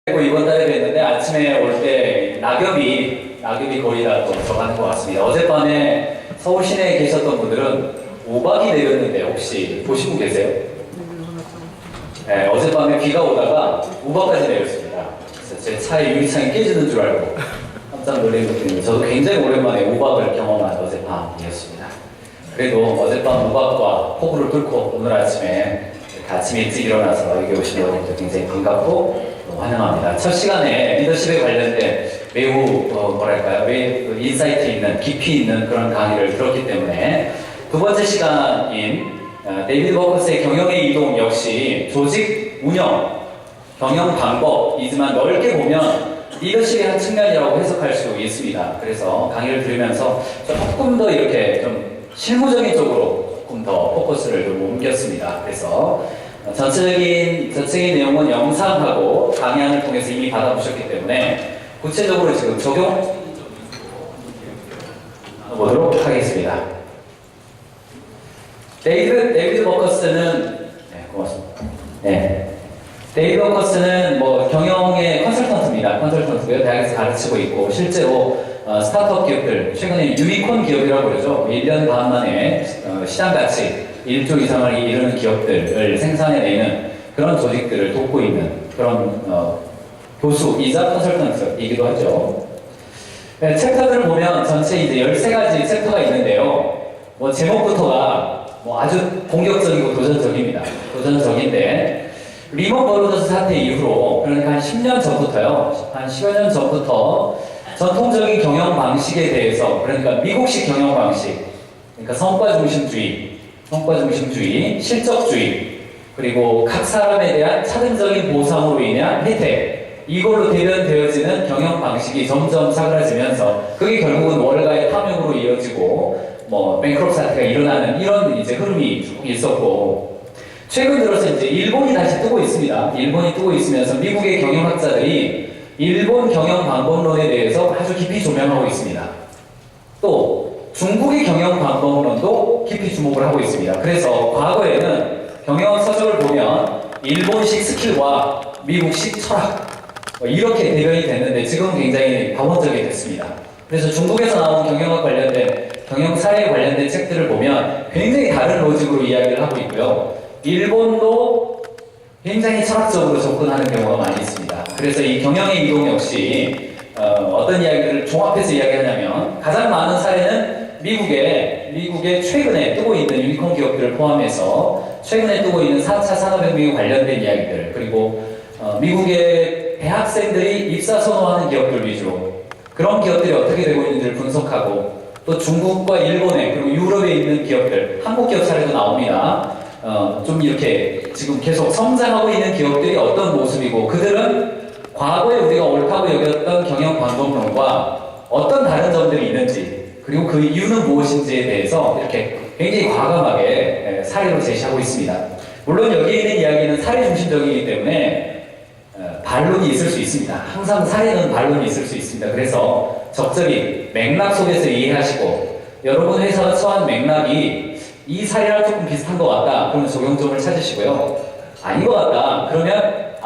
이번 달에 뵀는데 아침에 올 때 낙엽이 거의 다 또 들어가는 것 같습니다. 어젯밤에 서울 시내에 계셨던 분들은 우박이 내렸는데 혹시 보신 분 계세요? 네, 어젯밤에 비가 오다가 우박까지 내렸습니다. 그래서 제 차의 유리창이 깨지는 줄 알고 깜짝 놀란 것도 있는데 저도 굉장히 오랜만에 우박을 경험한 어젯밤이었습니다. 그래도 어젯밤 우박과 폭우를 뚫고 오늘 아침에 아침 일찍 일어나서 여기 오신 여러분들 굉장히 반갑고 환영합니다. 첫 시간에 리더십에 관련된 매우 매우 인사이트 있는 깊이 있는 그런 강의를 들었기 때문에 두 번째 시간인 데이비드 버커스의 경영의 이동 역시 조직 운영, 경영 방법이지만 넓게 보면 리더십의 한 측면이라고 해석할 수 있습니다. 그래서 강의를 들으면서 조금 더 이렇게 좀 실무적인 쪽으로 조금 더 포커스를 좀 옮겼습니다. 그래서 전체적인 내용은 영상하고 강의안을 통해서 이미 받아보셨기 때문에 구체적으로 지금 적용해보도록 하겠습니다. 데이비드 버커스는 고맙습니다. 데이비드 버커스는 경영의 컨설턴트고요. 대학에서 가르치고 있고 실제로 스타트업 기업들, 최근에 유니콘 기업이라고 그러죠. 1년 반 만에 시장 가치 1조 이상을 이루는 기업들을 생산해내는 그런 조직들을 돕고 있는 그런 교수이자 컨설턴트이기도 하죠. 챕터들을 보면 전체 이제 13가지 챕터가 있는데요. 제목부터가 아주 공격적이고 도전적인데 리먼 브러더스 사태 이후로 그러니까 한 10년 전부터요. 한 10여 년 전부터 전통적인 경영 방식에 대해서 그러니까 미국식 경영 방식 그러니까 성과 중심주의, 실적주의, 그리고 각 사람에 대한 차등적인 보상으로 인한 혜택, 이걸로 대변되어지는 경영 방식이 점점 사그라지면서 그게 결국은 월가의 탐욕으로 이어지고 뱅크럽 사태가 일어나는 이런 이제 흐름이 쭉 있었고 최근 들어서 이제 일본이 다시 뜨고 있습니다. 일본이 뜨고 있으면서 미국의 경영학자들이 일본 경영 방법론에 대해서 아주 깊이 조명하고 있습니다. 또 중국의 경영 방법론도 깊이 주목을 하고 있습니다. 그래서 과거에는 경영 서적을 보면 일본식 스킬과 미국식 철학 이렇게 대변이 됐는데 지금은 굉장히 다원적이 됐습니다. 그래서 중국에서 나온 경영학 관련된 경영사에 관련된 책들을 보면 굉장히 다른 로직으로 이야기를 하고 있고요. 일본도 굉장히 철학적으로 접근하는 경우가 많이 있습니다. 그래서 이 경영의 이동 역시 어떤 이야기를 종합해서 이야기하냐면 가장 많은 사례는 미국의 최근에 뜨고 있는 유니콘 기업들을 포함해서 최근에 뜨고 있는 4차 산업혁명에 관련된 이야기들 그리고 미국의 대학생들이 입사 선호하는 기업들 위주로 그런 기업들이 어떻게 되고 있는지를 분석하고 또 중국과 일본에 그리고 유럽에 있는 기업들 한국 기업 사례도 나옵니다. 좀 이렇게 지금 계속 성장하고 있는 기업들이 어떤 모습이고 그들은 과거에 우리가 옳다고 여겼던 경영 방법론과 어떤 다른 점들이 있는지 그리고 그 이유는 무엇인지에 대해서 이렇게 굉장히 과감하게 사례로 제시하고 있습니다. 물론 여기에 있는 이야기는 사례 중심적이기 때문에 반론이 있을 수 있습니다. 항상 사례는 반론이 있을 수 있습니다. 그래서 적절히 맥락 속에서 이해하시고 여러분 회사가 처한 맥락이 이 사례랑 조금 비슷한 것 같다. 그러면 적용점을 찾으시고요. 아닌 것 같다. 그러면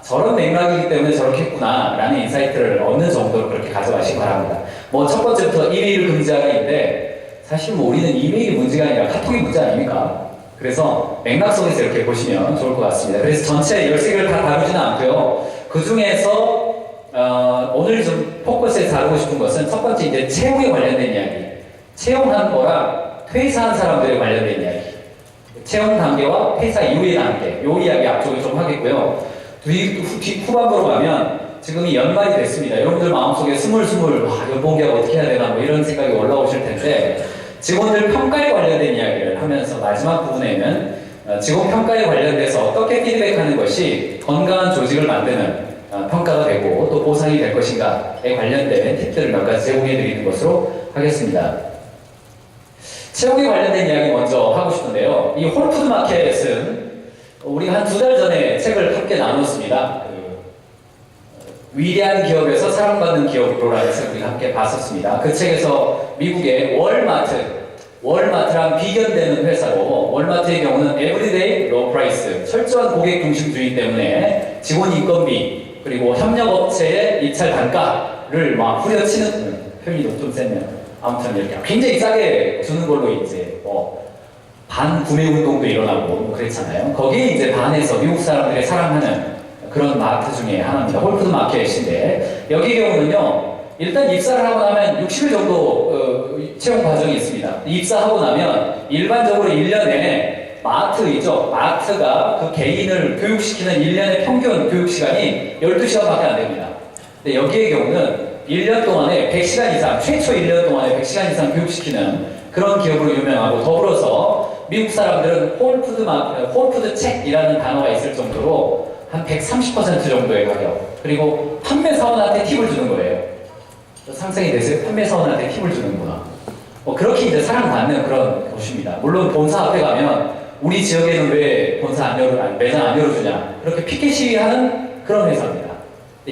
저런 맥락이기 때문에 저렇게 했구나 라는 인사이트를 얻는 정도로 그렇게 가져가시기 바랍니다. 첫 번째부터 이메일을 금지하라인데 사실 우리는 이메일이 문제가 아니라 카톡이 문제 아닙니까? 그래서 맥락 속에서 이렇게 보시면 좋을 것 같습니다. 그래서 전체 13개를 다 다루지는 않고요. 그 중에서 오늘 좀 포커스에 다루고 싶은 것은 첫 번째 이제 채용에 관련된 이야기, 채용한 거랑 퇴사한 사람들에 관련된 이야기, 채용 단계와 퇴사 이후의 단계, 요 이야기 앞쪽에 좀 하겠고요. 후반부로 가면 지금이 연말이 됐습니다. 여러분들 마음속에 스물스물 연봉계약 어떻게 해야 되나 이런 생각이 올라오실 텐데 직원들 평가에 관련된 이야기를 하면서 마지막 부분에는 직원 평가에 관련돼서 어떻게 피드백하는 것이 건강한 조직을 만드는 평가가 되고 또 보상이 될 것인가에 관련된 팁들을 몇 가지 제공해 드리는 것으로 하겠습니다. 채용에 관련된 이야기 먼저 하고 싶은데요. 이 홀푸드마켓은 우리가 한 2달 전에 책을 함께 나눴습니다. 위대한 기업에서 사랑받는 기업으로라는 책을 우리가 함께 봤었습니다. 그 책에서 미국의 월마트랑 비견되는 회사로 월마트의 경우는 에브리데이 로우 프라이스 철저한 고객 중심주의 때문에 직원 인건비 그리고 협력업체의 입찰 단가를 막 후려치는 표현이 좀 셌네요. 아무튼 이렇게 굉장히 싸게 주는 걸로 이제 반 구매 운동도 일어나고 뭐 그랬잖아요. 거기에 이제 반해서 미국 사람들이 사랑하는 그런 마트 중에 하나입니다. 홀푸드 마켓인데 여기 경우는요. 일단 입사를 하고 나면 60일 정도 채용 과정이 있습니다. 입사하고 나면 일반적으로 1년 내내 마트이죠. 마트가 그 개인을 교육시키는 1년의 평균 교육시간이 12시간밖에 안 됩니다. 근데 여기의 경우는 1년 동안에 100시간 이상, 최초 1년 동안에 100시간 이상 교육시키는 그런 기업으로 유명하고 더불어서 미국 사람들은 홀푸드 책이라는 단어가 있을 정도로 한 130% 정도의 가격. 그리고 판매 사원한테 팁을 주는 거예요. 상상이 되세요? 판매 사원한테 팁을 주는구나. 그렇게 이제 사랑받는 그런 곳입니다. 물론 본사 앞에 가면 우리 지역에는 왜 매장 안 열어주냐. 그렇게 피켓 시위하는 그런 회사입니다.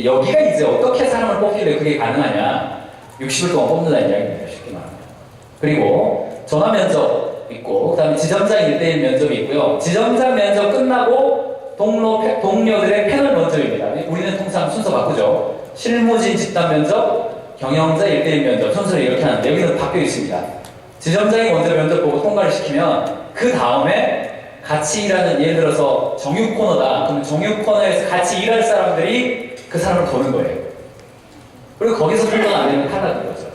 여기가 이제 어떻게 사람을 뽑길래 그게 가능하냐. 60일 동안 뽑는다는 이야기입니다. 쉽게 말하면. 그리고 전화 면접 있고, 그 다음에 지점장 1대1 면접이 있고요. 지점장 면접 끝나고 동료들의 패널 면접입니다. 우리는 통상 순서 바꾸죠. 실무진 집단 면접, 경영자 1대1 면접, 순서를 이렇게 하는데 여기는 바뀌어 있습니다. 지점장이 먼저 면접 보고 통과를 시키면 그 다음에 같이 일하는, 예를 들어서 정육 코너다. 그럼 정육 코너에서 같이 일할 사람들이 그 사람을 보는 거예요. 그리고 거기서 통과가 안 되면 탈락인 거죠.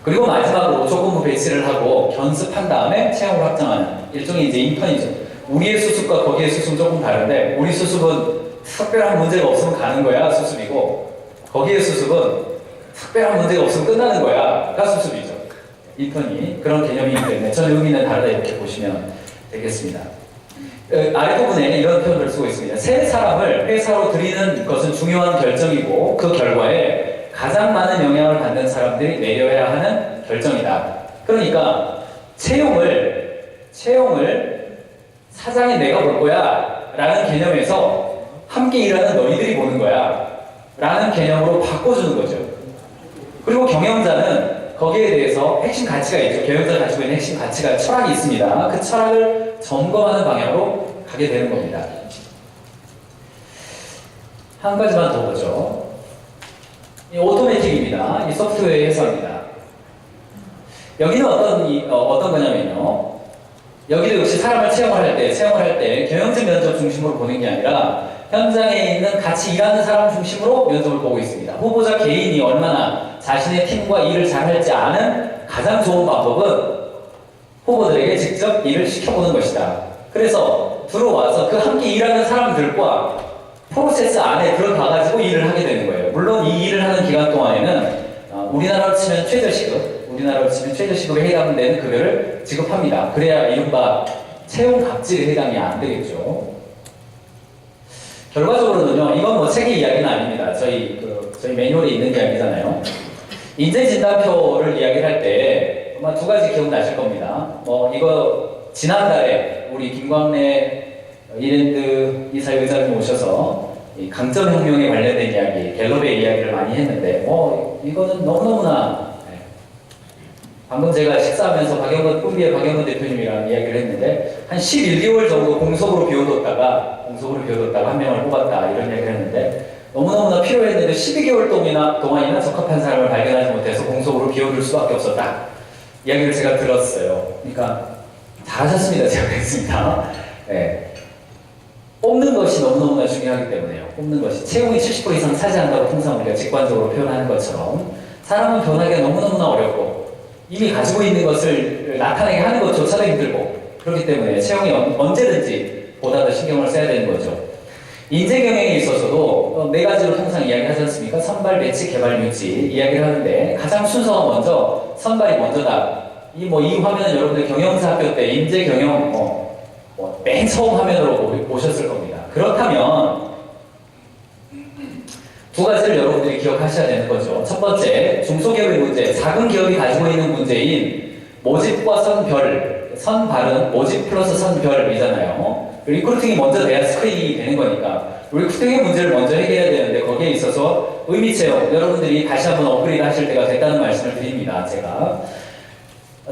그리고 마지막으로 조건부 배치를 하고 견습한 다음에 채용을 확정하는 일종의 이제 인턴이죠. 우리의 수습과 거기의 수습은 조금 다른데, 우리 수습은 특별한 문제가 없으면 가는 거야 수습이고, 거기의 수습은 특별한 문제가 없으면 끝나는 거야가 수습이죠. 인턴이 그런 개념이기 때문에 저는 의미는 다르다 이렇게 보시면 되겠습니다. 아랫부분에 이런 표현을 쓰고 있습니다. 새 사람을 회사로 들이는 것은 중요한 결정이고 그 결과에 가장 많은 영향을 받는 사람들이 내려야 하는 결정이다. 그러니까 채용을 사장이 내가 볼 거야 라는 개념에서 함께 일하는 너희들이 보는 거야 라는 개념으로 바꿔주는 거죠. 그리고 경영자는 거기에 대해서 핵심 가치가 있죠. 경영자가 가지고 있는 핵심 가치가 철학이 있습니다. 그 철학을 점검하는 방향으로 가게 되는 겁니다. 한 가지만 더 보죠. 이 오토매틱입니다. 이 소프트웨어의 회사입니다. 여기는 어떤 거냐면요. 여기도 역시 사람을 채용을 할 때 경영진 면접 중심으로 보는 게 아니라 현장에 있는 같이 일하는 사람 중심으로 면접을 보고 있습니다. 후보자 개인이 얼마나 자신의 팀과 일을 잘할지 아는 가장 좋은 방법은 후보들에게 직접 일을 시켜보는 것이다. 그래서 들어와서 그 함께 일하는 사람들과 프로세스 안에 들어가가지고 일을 하게 되는 거예요. 물론 이 일을 하는 기간 동안에는 우리나라로 치면 최저시급에 해당되는 급여를 지급합니다. 그래야 이른바 채용 갑질에 해당이 안 되겠죠. 결과적으로는요, 이건 뭐 책의 이야기는 아닙니다. 저희 매뉴얼에 있는 이야기잖아요. 인재진단표를 이야기를 할 때 아마 두 가지 기억나실 겁니다. 이거 지난달에 우리 김광래 이랜드 이사회장님 오셔서 이 강점혁명에 관련된 이야기, 갤럽의 이야기를 많이 했는데 이거는 너무너무나 방금 제가 식사하면서 꿈비의 박영근 대표님이랑 이야기를 했는데 한 11개월 정도 공석으로 비워뒀다가 한 명을 뽑았다 이런 이야기를 했는데 너무너무나 필요했는데 12개월 동안이나 적합한 사람을 발견하지 못해서 공석으로 비워둘 수밖에 없었다 이야기를 제가 들었어요. 그러니까 잘하셨습니다. 제가 그랬습니다. 네. 뽑는 것이 너무너무나 중요하기 때문에요. 뽑는 것이 채용이 70% 이상 차지한다고 통상 우리가 직관적으로 표현하는 것처럼 사람은 변하기가 너무너무나 어렵고 이미 가지고 있는 것을 나타내게 하는 것조차도 힘들고 그렇기 때문에 채용이 언제든지 보다 더 신경을 써야 되는 거죠. 인재 경영에 있어서도 네 가지로 통상 이야기하지 않습니까? 선발, 배치, 개발, 유치 이야기를 하는데 가장 순서가 먼저 선발이 먼저다. 이 화면은 여러분들 경영사 학교 때 인재 경영 맨 처음 화면으로 보셨을 겁니다. 그렇다면 두 가지를 여러분들이 기억하셔야 되는 거죠. 첫 번째, 중소기업의 문제, 작은 기업이 가지고 있는 문제인 모집과 선발은 모집 플러스 선별이잖아요. 리크루팅이 먼저 돼야 스크린이 되는 거니까 리크루팅의 문제를 먼저 해결해야 되는데 거기에 있어서 의미채용, 여러분들이 다시 한번 업그레이드 하실 때가 됐다는 말씀을 드립니다. 제가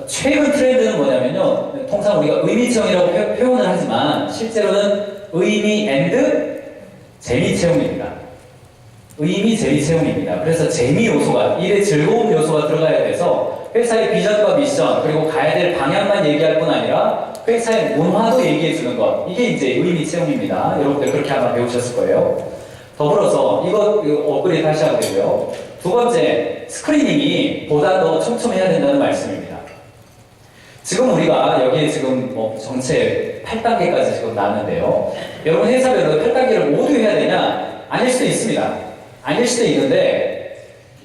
최근 트렌드는 뭐냐면요, 통상 우리가 의미채용이라고 표현을 하지만 실제로는 의미 앤드 재미 채용입니다. 의미, 재미 채용입니다. 그래서 재미 요소가, 일의 즐거움 요소가 들어가야 돼서 회사의 비전과 미션, 그리고 가야 될 방향만 얘기할 뿐 아니라 회사의 문화도 얘기해 주는 것. 이게 이제 의미 채용입니다. 여러분들 그렇게 아마 배우셨을 거예요. 더불어서 이거 업그레이드 하셔야 되고요. 두 번째, 스크리닝이 보다 더 촘촘해야 된다는 말씀입니다. 지금 우리가 여기에 지금 전체 8단계까지 지금 나왔는데요. 여러분 회사별로 8단계를 모두 해야 되냐? 아닐 수도 있습니다. 아닐 수도 있는데,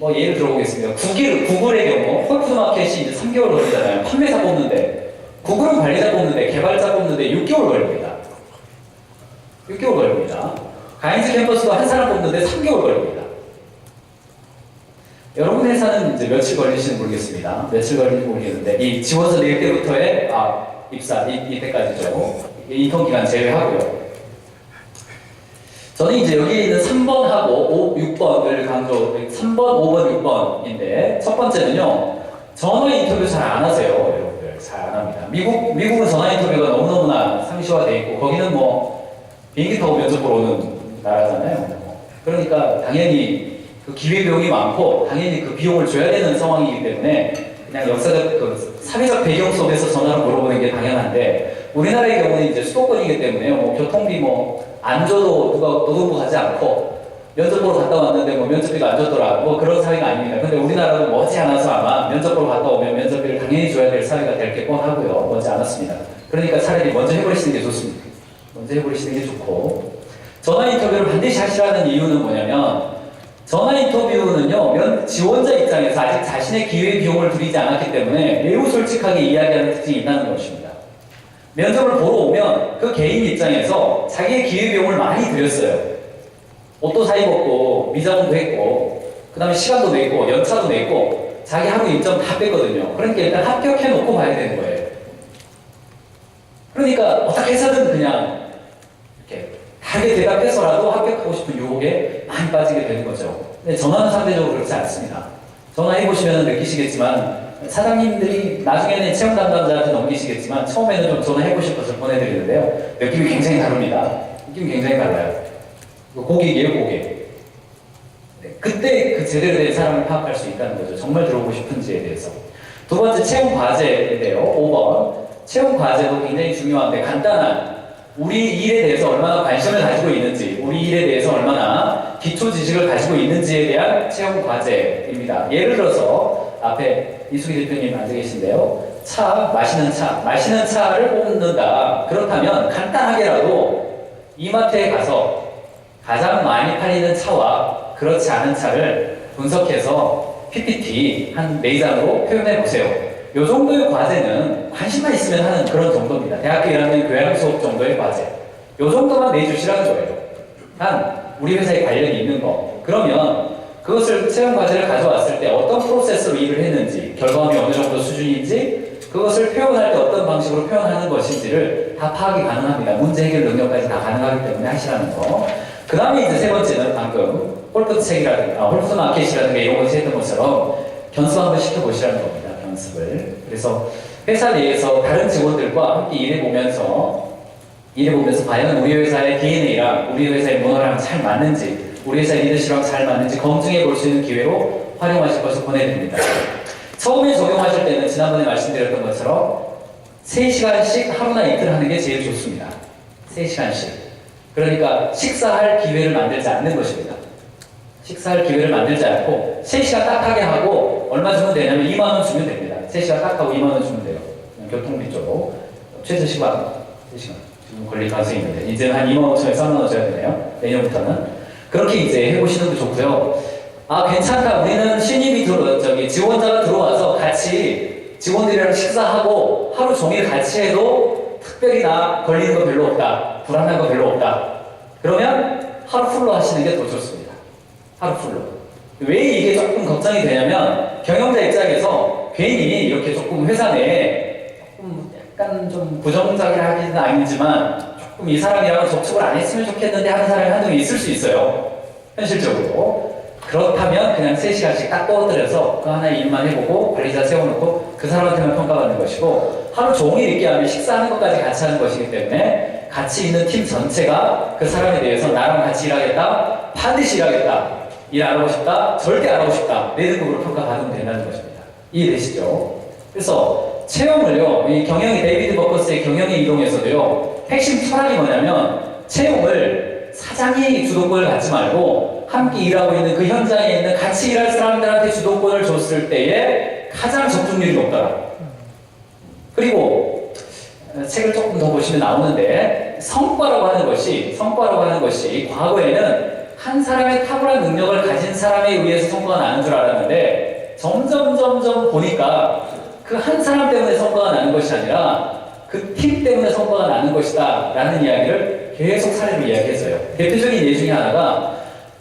예를 들어보겠습니다. 구글의 경우, 홀프마켓이 이제 3개월 걸리잖아요. 판매사 뽑는데. 구글은 관리자 뽑는데, 개발자 뽑는데 6개월 걸립니다. 6개월 걸립니다. 가인즈 캠퍼스도 한 사람 뽑는데 3개월 걸립니다. 여러분 회사는 이제 며칠 걸리시는지 모르겠습니다. 며칠 걸리는지 모르겠는데, 이 지원서 낼 때부터의, 입사, 이때까지죠. 인턴 기간 제외하고요. 저는 이제 여기 있는 3번하고 6번을 강조, 3번, 5번, 6번인데, 첫 번째는요, 전화 인터뷰 잘 안 하세요, 여러분들. 잘 안 합니다. 미국은 전화 인터뷰가 너무너무나 상시화되어 있고, 거기는 비행기 타고 면접 보러 오는 나라잖아요. 그러니까 당연히 그 기회비용이 많고, 당연히 그 비용을 줘야 되는 상황이기 때문에, 그냥 역사적, 사회적 배경 속에서 전화로 물어보는 게 당연한데, 우리나라의 경우는 이제 수도권이기 때문에, 교통비 안 줘도 누가 노동부 가지 않고, 면접 보러 갔다 왔는데 면접비가 안 줬더라. 그런 사회가 아닙니다. 근데 우리나라도 머지않아서 아마 면접 보러 갔다 오면 면접비를 당연히 줘야 될 사회가 될 게 뻔하고요. 머지않았습니다. 그러니까 차라리 먼저 해버리시는 게 좋습니다. 먼저 해버리시는 게 좋고. 전화 인터뷰를 반드시 하시라는 이유는 뭐냐면, 전화 인터뷰는요, 지원자 입장에서 아직 자신의 기회 비용을 들이지 않았기 때문에 매우 솔직하게 이야기하는 특징이 있다는 것입니다. 면접을 보러 오면 그 개인 입장에서 자기의 기회 비용을 많이 들였어요. 옷도 사 입었고, 미자금도 했고, 그 다음에 시간도 냈고, 연차도 냈고, 자기 하루 일정 다 뺐거든요. 그러니까 일단 합격해놓고 봐야 되는 거예요. 그러니까 어떻게 해서든 그냥 이렇게 다르게 대답해서라도 합격하고 싶은 유혹에 많이 빠지게 되는 거죠. 근데 전화는 상대적으로 그렇지 않습니다. 전화해보시면 느끼시겠지만, 사장님들이 나중에는 체험 담당자한테 넘기시겠지만, 처음에는 좀 전화해보실 것을 보내드리는데요. 느낌이 굉장히 다릅니다. 느낌이 굉장히 달라요. 고객이에요, 고객. 네, 그때 제대로 된 사람을 파악할 수 있다는 거죠. 정말 들어오고 싶은지에 대해서. 두 번째, 채용 과제인데요. 5번. 채용 과제도 굉장히 중요한데, 간단한 우리 일에 대해서 얼마나 관심을 가지고 있는지, 우리 일에 대해서 얼마나 기초 지식을 가지고 있는지에 대한 채용 과제입니다. 예를 들어서, 앞에 이수기 대표님 앉아 계신데요. 마시는 차를 뽑는다. 그렇다면 간단하게라도 이마트에 가서 가장 많이 팔리는 차와 그렇지 않은 차를 분석해서 PPT 한 4장으로 표현해 보세요. 이 정도의 과제는 관심만 있으면 하는 그런 정도입니다. 대학교 1학년 교양 수업 정도의 과제. 이 정도만 내주시라는 거예요. 단, 우리 회사에 관련이 있는 거. 그러면 그것을 채용 과제를 가져왔을 때 어떤 프로세스로 일을 했는지, 결과물이 어느 정도 수준인지, 그것을 표현할 때 어떤 방식으로 표현하는 것인지를 다 파악이 가능합니다. 문제 해결 능력까지 다 가능하기 때문에 하시라는 거. 그 다음에 이제 세 번째는 방금 홀프 마켓이라든가 이런 것을 했던 것처럼 견습 한번 시켜보시라는 겁니다. 견습을. 그래서 회사 내에서 다른 직원들과 함께 일해보면서 과연 우리 회사의 DNA랑 우리 회사의 문화랑 잘 맞는지, 우리 회사의 리더십이랑 잘 맞는지 검증해 볼 수 있는 기회로 활용하실 것을 보내드립니다. 처음에 적용하실 때는 지난번에 말씀드렸던 것처럼 3시간씩 하루나 이틀 하는 게 제일 좋습니다. 3시간씩. 그러니까 식사할 기회를 만들지 않는 것입니다. 식사할 기회를 만들지 않고 3시간 딱 하게 하고 얼마 주면 되냐면 2만 원 주면 됩니다. 3시간 딱 하고 2만 원 주면 돼요. 교통비 쪽으로. 최저 시간 3시간. 지금 걸릴 가능성이 있는데 이제는 한 2만 5천에 3만 원 줘야 되네요. 내년부터는. 그렇게 이제 해보시는 게 좋고요. 괜찮다. 우리는 신입이 지원자가 들어와서 같이 직원들이랑 식사하고 하루 종일 같이 해도 특별히 걸리는 거 별로 없다. 불안한 거 별로 없다. 그러면 하루 풀로 하시는 게 더 좋습니다. 하루 풀로. 왜 이게 조금 걱정이 되냐면 경영자 입장에서 괜히 이렇게 조금 회사 내에 조금 약간 좀 부정적이라기는 아니지만 조금 이 사람이랑 접촉을 안 했으면 좋겠는데 하는 사람이 한두 명 있을 수 있어요. 현실적으로. 그렇다면 그냥 3시간씩 딱 떠들여서 그 하나의 일만 해보고 관리자 세워놓고 그 사람한테만 평가받는 것이고, 하루 종일 있게 하면 식사하는 것까지 같이 하는 것이기 때문에 같이 있는 팀 전체가 그 사람에 대해서 나랑 같이 일하겠다, 반드시 일하겠다, 일 안 하고 싶다, 절대 안 하고 싶다, 4등급으로 평가받으면 된다는 것입니다. 이해되시죠? 그래서 채용을요, 이 경영이 데이비드 버커스의 경영의 이동에서도요, 핵심 철학이 뭐냐면 채용을 사장이 주도권을 갖지 말고 함께 일하고 있는 그 현장에 있는 같이 일할 사람들한테 주도권을 줬을 때에 가장 적중률이 높더라. 그리고 책을 조금 더 보시면 나오는데 성과라고 하는 것이 과거에는 한 사람의 탁월한 능력을 가진 사람에 의해서 성과가 나는 줄 알았는데 점점 보니까 그 한 사람 때문에 성과가 나는 것이 아니라 그 팀 때문에 성과가 나는 것이다 라는 이야기를 계속 사례로 이야기했어요. 대표적인 예 중에 하나가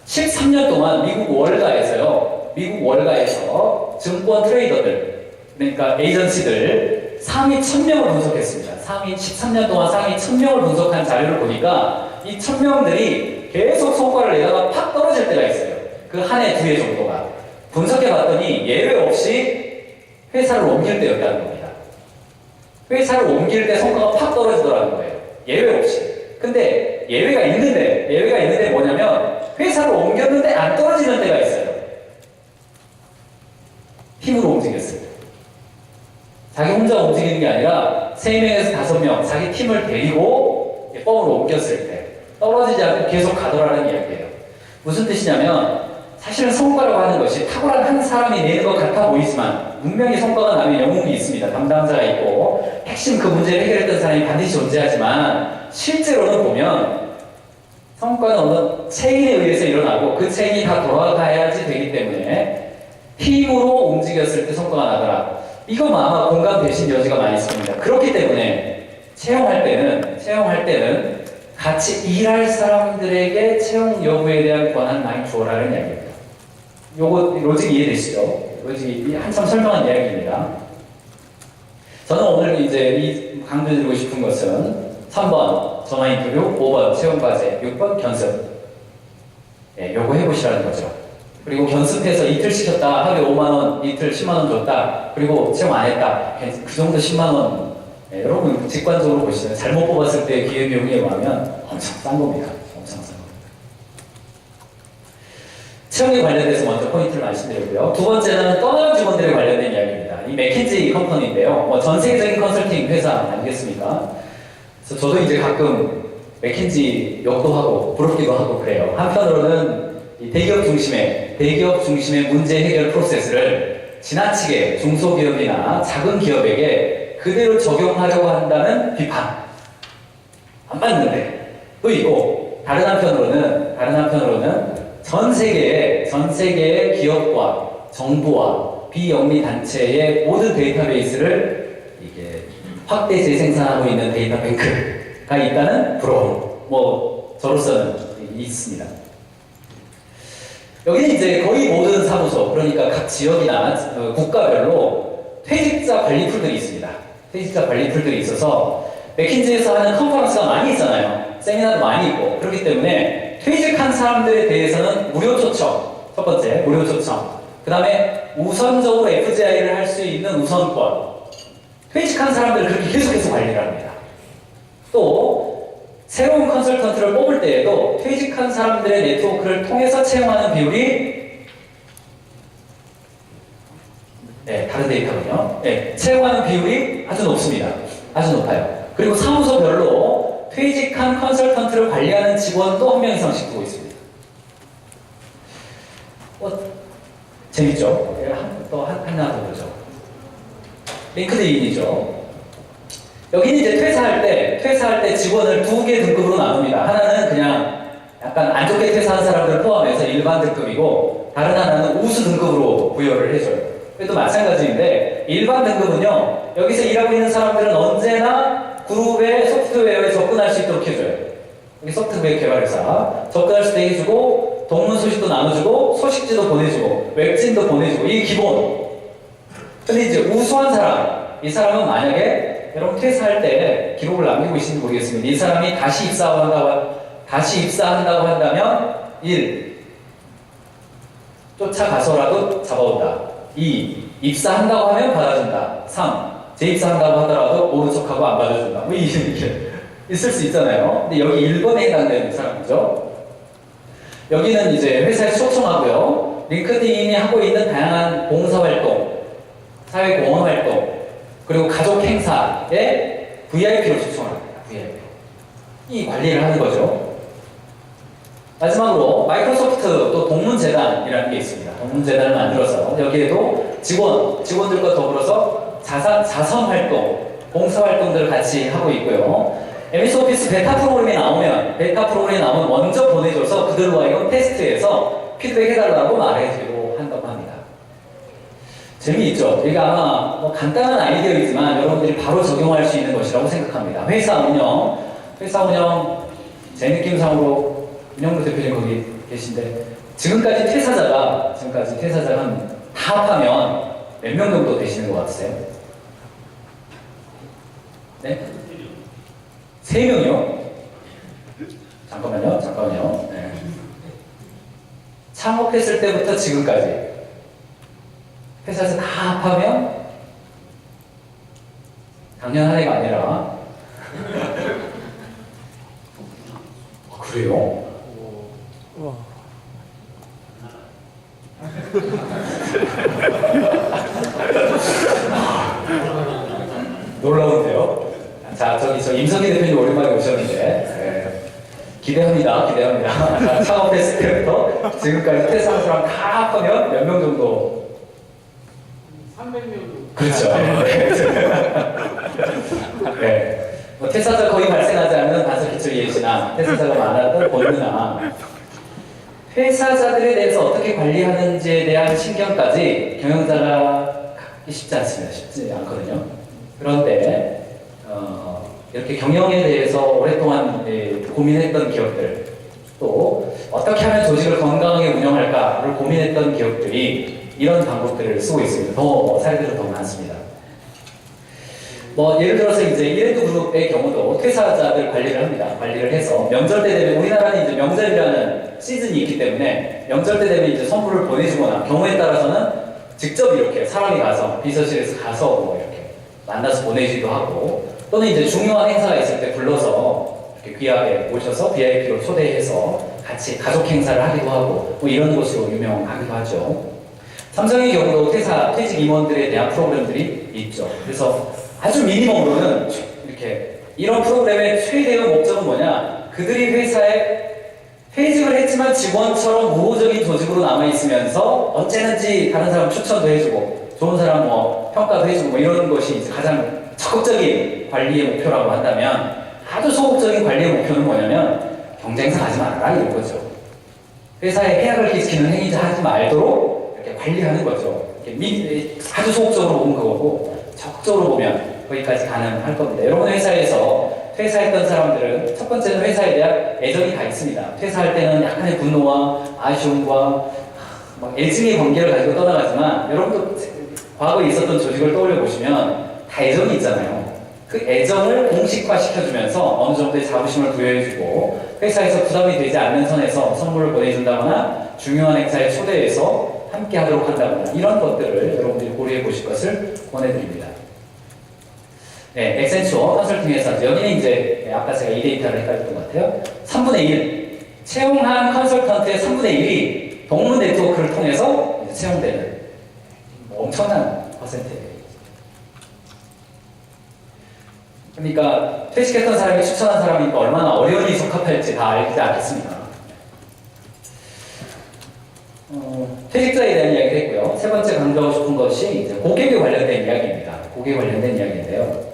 13년 동안 미국 월가에서 증권 트레이더들, 그러니까 에이전시들 상위 1000명을 분석했습니다. 13년 동안 상위 1000명을 분석한 자료를 보니까 이 1000명들이 계속 성과를 내다가 팍 떨어질 때가 있어요. 그 한 해, 2해 정도가. 분석해봤더니 예외 없이 회사를 옮길 때였다는 겁니다. 회사를 옮길 때 성과가 팍 떨어지더라는 거예요. 예외 없이. 근데 예외가 있는데 뭐냐면 회사를 옮겼는데 안 떨어지는 때가 있어요. 팀으로 움직였어요. 자기 혼자 움직이는 게 아니라 3명에서 5명 자기 팀을 데리고 펌으로 옮겼을 때 떨어지지 않고 계속 가더라는 이야기예요. 무슨 뜻이냐면 사실은 성과라고 하는 것이 탁월한 한 사람이 내는 것 같아 보이지만 분명히 성과가 나면 영웅이 있습니다. 담당자가 있고 핵심 그 문제를 해결했던 사람이 반드시 존재하지만 실제로는 보면 성과는 어느 체인에 의해서 일어나고 그 체인이 다 돌아가야지 되기 때문에 팀으로 움직였을 때 성과가 나더라. 이건 아마 공감되신 여지가 많이 있습니다. 그렇기 때문에 채용할 때는 같이 일할 사람들에게 채용 여부에 대한 권한을 많이 주어라는 이야기입니다. 요거 로직 이해되시죠? 로직이 한참 설명한 이야기입니다. 저는 오늘 이제 이 강조드리고 싶은 것은 3번 전화 인터뷰, 5번 채용 과제, 6번 견습. 네, 요거 해보시라는 거죠. 그리고 견습해서 이틀 시켰다. 하루에 5만원, 이틀 10만원 줬다. 그리고 채용 안 했다. 그 정도 10만원. 네, 여러분 직관적으로 보시면 잘못 뽑았을 때 기회비용에 의하면 엄청 싼 겁니다. 엄청 싼 겁니다. 채용에 관련돼서 먼저 포인트를 말씀드렸고요. 두 번째는 떠나는 직원들에 관련된 이야기입니다. 이 맥킨지 컴퍼니인데요. 전 세계적인 컨설팅 회사 아니겠습니까? 그래서 저도 이제 가끔 맥킨지 욕도 하고 부럽기도 하고 그래요. 한편으로는 이 대기업 중심의 문제 해결 프로세스를 지나치게 중소기업이나 작은 기업에게 그대로 적용하려고 한다는 비판. 안 맞는데. 또 있고, 다른 한편으로는 전 세계의 기업과 정부와 비영리 단체의 모든 데이터베이스를 이게 확대 재생산하고 있는 데이터 뱅크가 있다는 부러움. 저로서는 있습니다. 여기는 이제 거의 모든 사무소, 그러니까 각 지역이나 국가별로 퇴직자 관리 풀들이 있습니다. 퇴직자 관리 풀들이 있어서 맥킨지에서 하는 컨퍼런스가 많이 있잖아요. 세미나도 많이 있고. 그렇기 때문에 퇴직한 사람들에 대해서는 무료 초청. 첫 번째, 무료 초청. 그 다음에 우선적으로 FGI를 할 수 있는 우선권. 퇴직한 사람들을 그렇게 계속해서 관리를 합니다. 또 새로운 컨설턴트를 뽑을 때에도 퇴직한 사람들의 네트워크를 통해서 채용하는 비율이 다른 데이터군요. 채용하는 비율이 아주 높습니다. 아주 높아요. 그리고 사무소별로 퇴직한 컨설턴트를 관리하는 직원도 1명 이상씩 두고 있습니다. 재밌죠? 하나 더 보죠. 링크드인이죠. 여기는 이제 퇴사할 때 직원을 2개 등급으로 나눕니다. 하나는 그냥 약간 안 좋게 퇴사한 사람들을 포함해서 일반 등급이고, 다른 하나는 우수 등급으로 부여를 해줘요. 그래도 마찬가지인데, 일반 등급은요, 여기서 일하고 있는 사람들은 언제나 그룹의 소프트웨어에 접근할 수 있도록 해줘요. 여기 소프트웨어 개발회사. 접근할 수 있게 해주고, 동문 소식도 나눠주고, 소식지도 보내주고, 웹진도 보내주고, 이게 기본. 근데 이제 우수한 사람, 이 사람은 만약에 여러분 퇴사할 때 기록을 남기고 계신지 모르겠습니다. 이 사람이 다시 입사한다고 한다면 1. 쫓아가서라도 잡아온다. 2. 입사한다고 하면 받아준다. 3. 재입사한다고 하더라도 모른 척하고 안 받아준다. 이렇게 있을 수 있잖아요. 근데 여기 1번에 해당되는 사람이죠. 여기는 이제 회사에 초청하고요. 링크드인이 하고 있는 다양한 봉사활동, 사회공헌활동, 그리고 가족 행사에 VIP로 초청합니다. VIP. 이 관리를 하는 거죠. 마지막으로 마이크로소프트 또 동문재단이라는 게 있습니다. 동문재단을 만들어서 여기에도 직원들과 더불어서 자선활동, 봉사활동들을 같이 하고 있고요. MS 오피스 베타 프로그램이 나오면 먼저 보내줘서 그들로 하여금 테스트해서 피드백 해달라고 말해주고 한다고 합니다. 재미있죠? 이게 아마 뭐 간단한 아이디어이지만 여러분들이 바로 적용할 수 있는 것이라고 생각합니다. 회사 운영 제 느낌상으로 윤영로 대표님 거기 계신데 지금까지 퇴사자가 다 합하면 몇 명 정도 되시는 것 같으세요? 네? 3명이요? 잠깐만요. 네. 창업했을 때부터 지금까지 회사에서 다 합하면 작년 한 해가 아니라 그래요? 놀라운데요? 자, 저 임석희 대표님 오랜만에 오셨는데, 네. 기대합니다. 자, 창업했을 때부터 지금까지 퇴사한 사람 다 합하면 몇 명 정도? 300명. 그렇죠. 네. 뭐 퇴사자 거의 발생하지 않는 단서기출 예시나, 퇴사자가 많았던 본능이나, 퇴사자들에 대해서 어떻게 관리하는지에 대한 신경까지 경영자가 갖기 쉽지 않거든요. 그런데 이렇게 경영에 대해서 오랫동안 고민했던 기업들, 또 어떻게 하면 조직을 건강하게 운영할까를 고민했던 기업들이 이런 방법들을 쓰고 있습니다. 사례들은 더 많습니다. 뭐 예를 들어서 이제 이랜드 그룹의 경우도 퇴사자들 관리를 합니다. 관리를 해서 명절 때 되면 우리나라는 이제 명절이라는 시즌이 있기 때문에 명절 때 되면 이제 선물을 보내주거나 경우에 따라서는 직접 이렇게 사람이 가서 비서실에서 가서 뭐 이렇게 만나서 보내주기도 하고 또는 이제 중요한 행사가 있을 때 불러서 이렇게 귀하게 모셔서 VIP로 초대해서 같이 가족 행사를 하기도 하고 뭐 이런 것으로 유명하기도 하죠. 삼성의 경우도 퇴직 임원들에 대한 프로그램들이 있죠. 그래서 아주 미니멈으로는 이렇게 이런 프로그램의 최대의 목적은 뭐냐? 그들이 회사에 퇴직을 했지만 직원처럼 우호적인 조직으로 남아있으면서 언제든지 다른 사람 추천도 해주고 좋은 사람 뭐 평가도 해주고 뭐 이런 것이 이제 가장 적극적인 관리의 목표라고 한다면 아주 소극적인 관리의 목표는 뭐냐면 경쟁사 하지 말아라 이런 거죠. 회사에 해악을 끼치는 행위자 하지 말도록 이렇게 관리하는 거죠. 이렇게 아주 소극적으로 보면 그거고 적극적으로 보면 거기까지 가능할 겁니다. 여러분 회사에서 퇴사했던 사람들은 첫 번째는 회사에 대한 애정이 다 있습니다. 퇴사할 때는 약간의 분노와 아쉬움과 애증의 관계를 가지고 떠나가지만 여러분도 과거에 있었던 조직을 떠올려 보시면 다 애정이 있잖아요. 그 애정을 공식화시켜주면서 어느 정도의 자부심을 부여해주고 회사에서 부담이 되지 않는 선에서 선물을 보내준다거나 중요한 행사에 초대해서 함께 하도록 한다거나 이런 것들을 여러분들이 고려해 보실 것을 권해드립니다. 네, 엑센추어 컨설팅 회사. 여기는 이제 아까 제가 이 데이터를 헷갈렸던 것 같아요. 3분의 1. 채용한 컨설턴트의 3분의 1이 동문 네트워크를 통해서 채용되는 엄청난 퍼센트예요. 그러니까 퇴직했던 사람이 추천한 사람이니까 얼마나 어려운이 적합할지 다 알지 않겠습니까? 퇴직자에 대한 이야기를 했고요. 세 번째 강조하고 싶은 것이 이제 고객에 관련된 이야기입니다. 고객에 관련된 이야기인데요.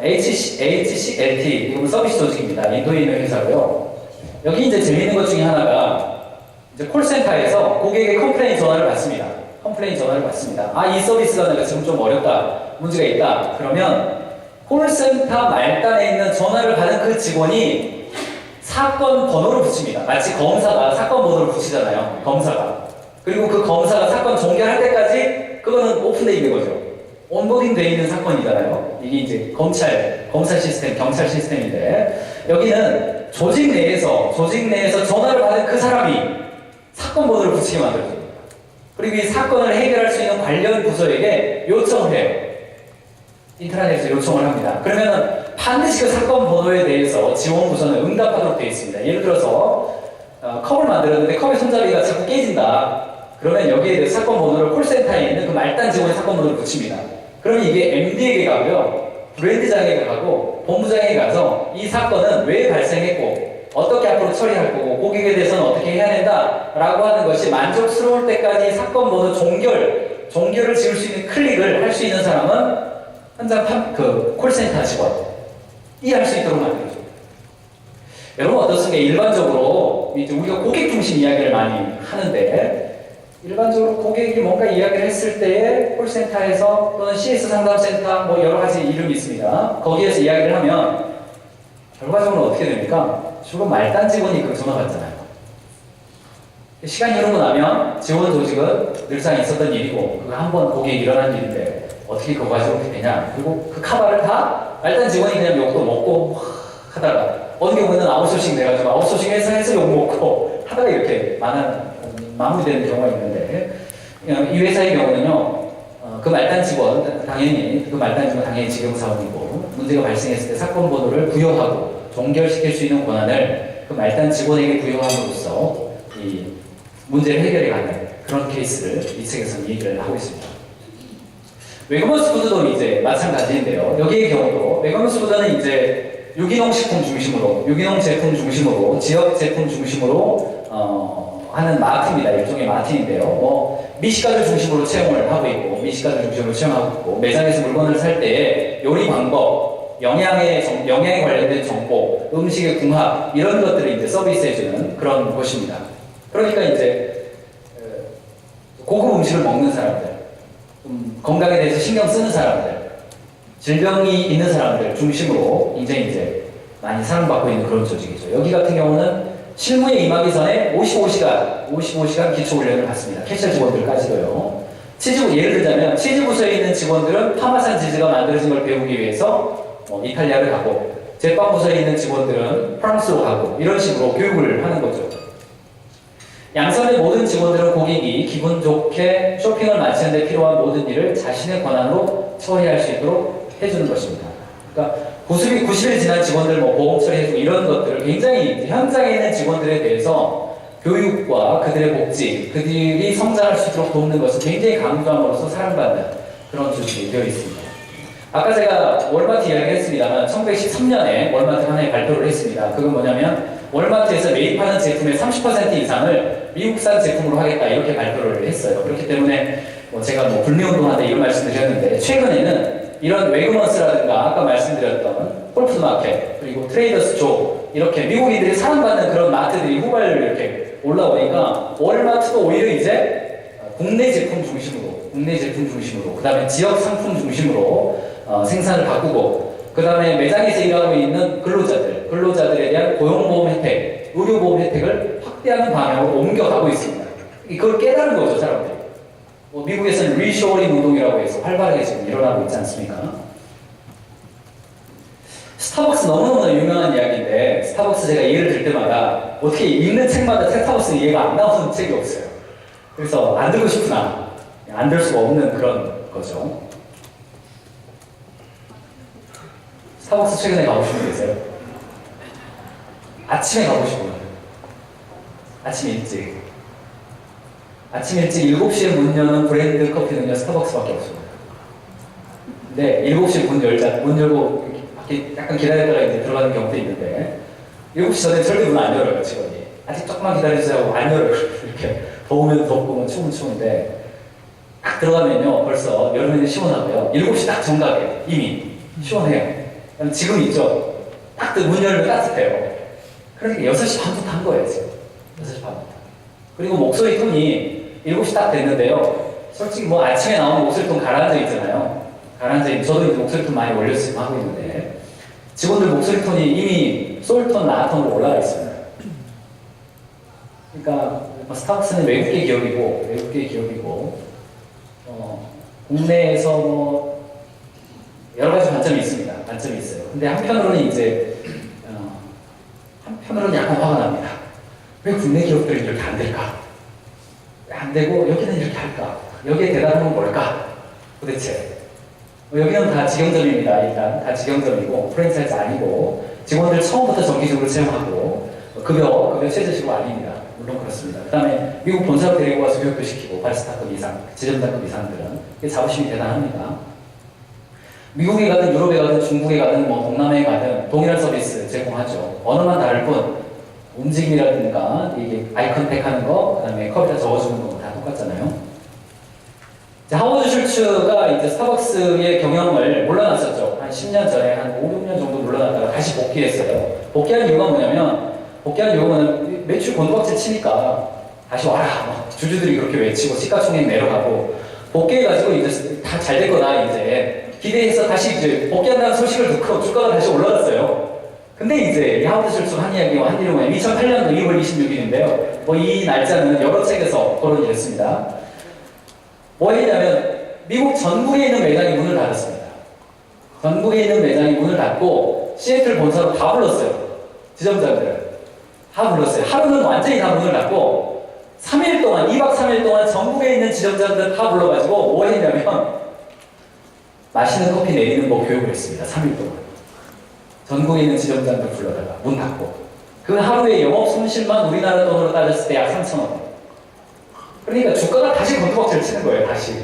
HCLT, 이건 서비스 조직입니다. 인도에 있는 회사고요. 여기 이제 재밌는 것 중에 하나가 이제 콜센터에서 고객의 컴플레인 전화를 받습니다. 아, 이 서비스가 내가 지금 좀 어렵다, 문제가 있다. 그러면 콜센터 말단에 있는 전화를 받은 그 직원이 사건 번호를 붙입니다. 마치 검사가 사건 번호를 붙이잖아요. 검사가. 그리고 그 검사가 사건 종결할 때까지 그거는 오픈되어 있는 거죠. 온보딩 되어 있는 사건이잖아요. 이게 이제 검사 시스템, 경찰 시스템인데 여기는 조직 내에서 전화를 받은 그 사람이 사건 번호를 붙이게 만들어줍니다. 그리고 이 사건을 해결할 수 있는 관련 부서에게 요청을 해요. 인트라넷에서 요청을 합니다. 그러면은 반드시 그 사건 번호에 대해서 지원부서는 응답하도록 되어 있습니다. 예를 들어서 컵을 만들었는데 컵의 손잡이가 자꾸 깨진다. 그러면 여기에 대해서 사건 번호를 콜센터에 있는 그 말단 직원의 사건 번호를 붙입니다. 그러면 이게 MD에게 가고요. 브랜드장에게 가고 본부장에게 가서 이 사건은 왜 발생했고 어떻게 앞으로 처리할 거고 고객에 대해서는 어떻게 해야 된다라고 하는 것이 만족스러울 때까지 사건 번호 종결을 지을 수 있는 클릭을 할 수 있는 사람은 현장 콜센터 직원이 할 수 있도록 만들어줘. 여러분 어떻습니까? 일반적으로 이제 우리가 고객 중심 이야기를 많이 하는데 일반적으로 고객이 뭔가 이야기를 했을 때에 콜센터에서 또는 CS 상담센터 뭐 여러 가지 이름이 있습니다. 거기에서 이야기를 하면 결과적으로 어떻게 됩니까? 주로 말단 직원이 그 전화 받잖아요. 시간이 흐르고 나면 지원 조직은 늘상 있었던 일이고 그거 한번 고객이 일어난 일인데 어떻게 그거가 저렇게 되냐. 그리고 그 카바를 다 말단 직원이 그냥 욕도 먹고 하다가 어느 경우에는 아웃소싱 돼가지고 아웃소싱 회사에서 욕 먹고 하다가 이렇게 마무리되는 경우가 있는데 이 회사의 경우는요 그 말단 직원 당연히 직영사원이고 문제가 발생했을 때 사건 번호를 부여하고 종결시킬 수 있는 권한을 그 말단 직원에게 부여함으로써 이 문제를 해결해가는 그런 케이스를 이 책에서는 얘기를 하고 있습니다. 웨그먼스 푸드도 이제 마찬가지인데요. 여기의 경우도 웨그먼스 푸드는 이제 유기농 식품 중심으로 유기농 제품 중심으로 지역 제품 중심으로 하는 마트입니다. 일종의 마트인데요. 뭐 미식가들 중심으로 채용을 하고 있고 미식가들 중심으로 채용하고 있고 매장에서 물건을 살 때 요리 방법, 영양에 관련된 정보, 음식의 궁합 이런 것들을 이제 서비스해주는 그런 곳입니다. 그러니까 이제 고급 음식을 먹는 사람들, 건강에 대해서 신경 쓰는 사람들, 질병이 있는 사람들 중심으로 이제 많이 사랑받고 있는 그런 조직이죠. 여기 같은 경우는 실무에 임하기 전에 55시간 기초훈련을 받습니다. 캐셔 직원들까지도요. 예를 들자면 치즈부서에 있는 직원들은 파마산 치즈가 만들어진 걸 배우기 위해서 이탈리아를 가고 제빵부서에 있는 직원들은 프랑스로 가고 이런 식으로 교육을 하는 거죠. 양선의 모든 직원들은 고객이 기분 좋게 쇼핑을 마치는 데 필요한 모든 일을 자신의 권한으로 처리할 수 있도록 해주는 것입니다. 그러니까 90일 지난 직원들 보험 처리해주고 이런 것들을 굉장히 현장에 있는 직원들에 대해서 교육과 그들의 복지, 그들이 성장할 수 있도록 돕는 것을 굉장히 강조함으로써 사랑받는 그런 조직이 되어 있습니다. 아까 제가 월마트 이야기를 했습니다만 1913년에 월마트 하나의 발표를 했습니다. 그건 뭐냐면 월마트에서 매입하는 제품의 30% 이상을 미국산 제품으로 하겠다 이렇게 발표를 했어요. 그렇기 때문에 제가 불매운동한다 이런 말씀드렸는데 최근에는 이런 웨그먼스라든가 아까 말씀드렸던 홀푸드마켓 그리고 트레이더스 조 이렇게 미국인들이 사랑받는 그런 마트들이 후발로 이렇게 올라오니까 월마트도 오히려 이제 국내 제품 중심으로 그 다음에 지역 상품 중심으로 생산을 바꾸고 그 다음에 매장에서 일하고 있는 근로자들에 대한 고용보험 혜택, 의료보험 혜택을 확대하는 방향으로 옮겨가고 있습니다. 그걸 깨달은 거죠, 사람들이. 미국에서는 리쇼어링 운동이라고 해서 활발하게 지금 일어나고 있지 않습니까? 스타벅스 너무너무 유명한 이야기인데 스타벅스 제가 예를 들 때마다 어떻게 읽는 책마다 스타벅스 이해가 안 나오는 책이 없어요. 그래서 안 들고 싶구나. 안 들 수가 없는 그런 거죠. 스타벅스 최근에 가보신 분 계세요? 아침에 가보신 분. 아침 일찍 7시에 문 여는 브랜드 커피는요, 스타벅스밖에 없습니다. 근데 7시에 문 열고 밖에 약간 기다렸다가 이제 들어가는 경우도 있는데 7시 전에 절대 문 안 열어요, 직원이. 아직 조금만 기다려주세요 하고 안 열어요. 이렇게 더우면 덥고 추우면 추운데 딱 들어가면요, 벌써 여름에는 시원하고요. 7시 딱 정각에 이미 시원해요. 지금 있죠? 딱 문 열면 따뜻해요. 그러니까 6시 반부터 한 거예요, 지금. 6시 반부터. 그리고 목소리 톤이 7시 딱 됐는데요. 솔직히 아침에 나오는 목소리 톤 가라앉아 있잖아요. 저도 이제 목소리 톤 많이 올려서 지금 하고 있는데 직원들 목소리 톤이 이미 솔톤, 라톤으로 올라가 있습니다. 그러니까 스타벅스는 외국계 기업이고 국내에서 여러 가지 단점이 있습니다. 단점이 있어요. 근데 한편으로는 약간 화가 납니다. 왜 국내 기업들은 이렇게 안 될까? 왜 안 되고 여기는 이렇게 할까? 여기에 대단한 건 뭘까? 도대체 여기는 다 직영점입니다. 일단 다 직영점이고 프랜차이즈 아니고 직원들 처음부터 정기적으로 채용하고 급여 최저시급 아닙니다. 물론 그렇습니다. 그 다음에 미국 본사로 데리고 와서 교육도 시키고 바리스타급 이상, 지점장급 이상들은 자부심이 대단합니다. 미국에 가든 유럽에 가든 중국에 가든 뭐 동남아에 가든 동일한 서비스 제공하죠. 언어만 다를 뿐 움직임이라든가 이게 아이 컨택하는 거, 그 다음에 컵에다 적어주는 거 다 똑같잖아요. 하워드 슐츠가 이제 스타벅스의 경영을 물러났었죠. 한 10년 전에 한 5, 6년 정도 물러났다가 다시 복귀했어요. 복귀한 이유가 뭐냐면 매출 곤두박질 치니까 다시 와라. 주주들이 그렇게 외치고 시가총액 내려가고 복귀해가지고 이제 다 잘 될 거다 이제 기대해서 다시 이제 복귀한다는 소식을 듣고 주가가 다시 올라갔어요. 근데 이제 하워드 슐츠가 한 이야기와 한 일은 뭐냐면 2008년도 2월 26일인데요. 이 날짜는 여러 책에서 거론이 됐습니다. 뭐 했냐면 미국 전국에 있는 매장이 문을 닫았습니다. 전국에 있는 매장이 문을 닫고 시애틀 본사로 다 불렀어요. 지점장들을 다 불렀어요. 하루는 완전히 다 문을 닫고 3일 동안 2박 3일 동안 전국에 있는 지점장들 다 불러가지고 뭐 했냐면 맛있는 커피 내리는 법 교육을 했습니다. 3일 동안 전국에 있는 지점장들 불러다가 문 닫고 그 하루의 영업 손실만 우리나라 돈으로 따졌을 때 약 3,000원. 그러니까 주가가 다시 곤두박질 치는 거예요, 다시.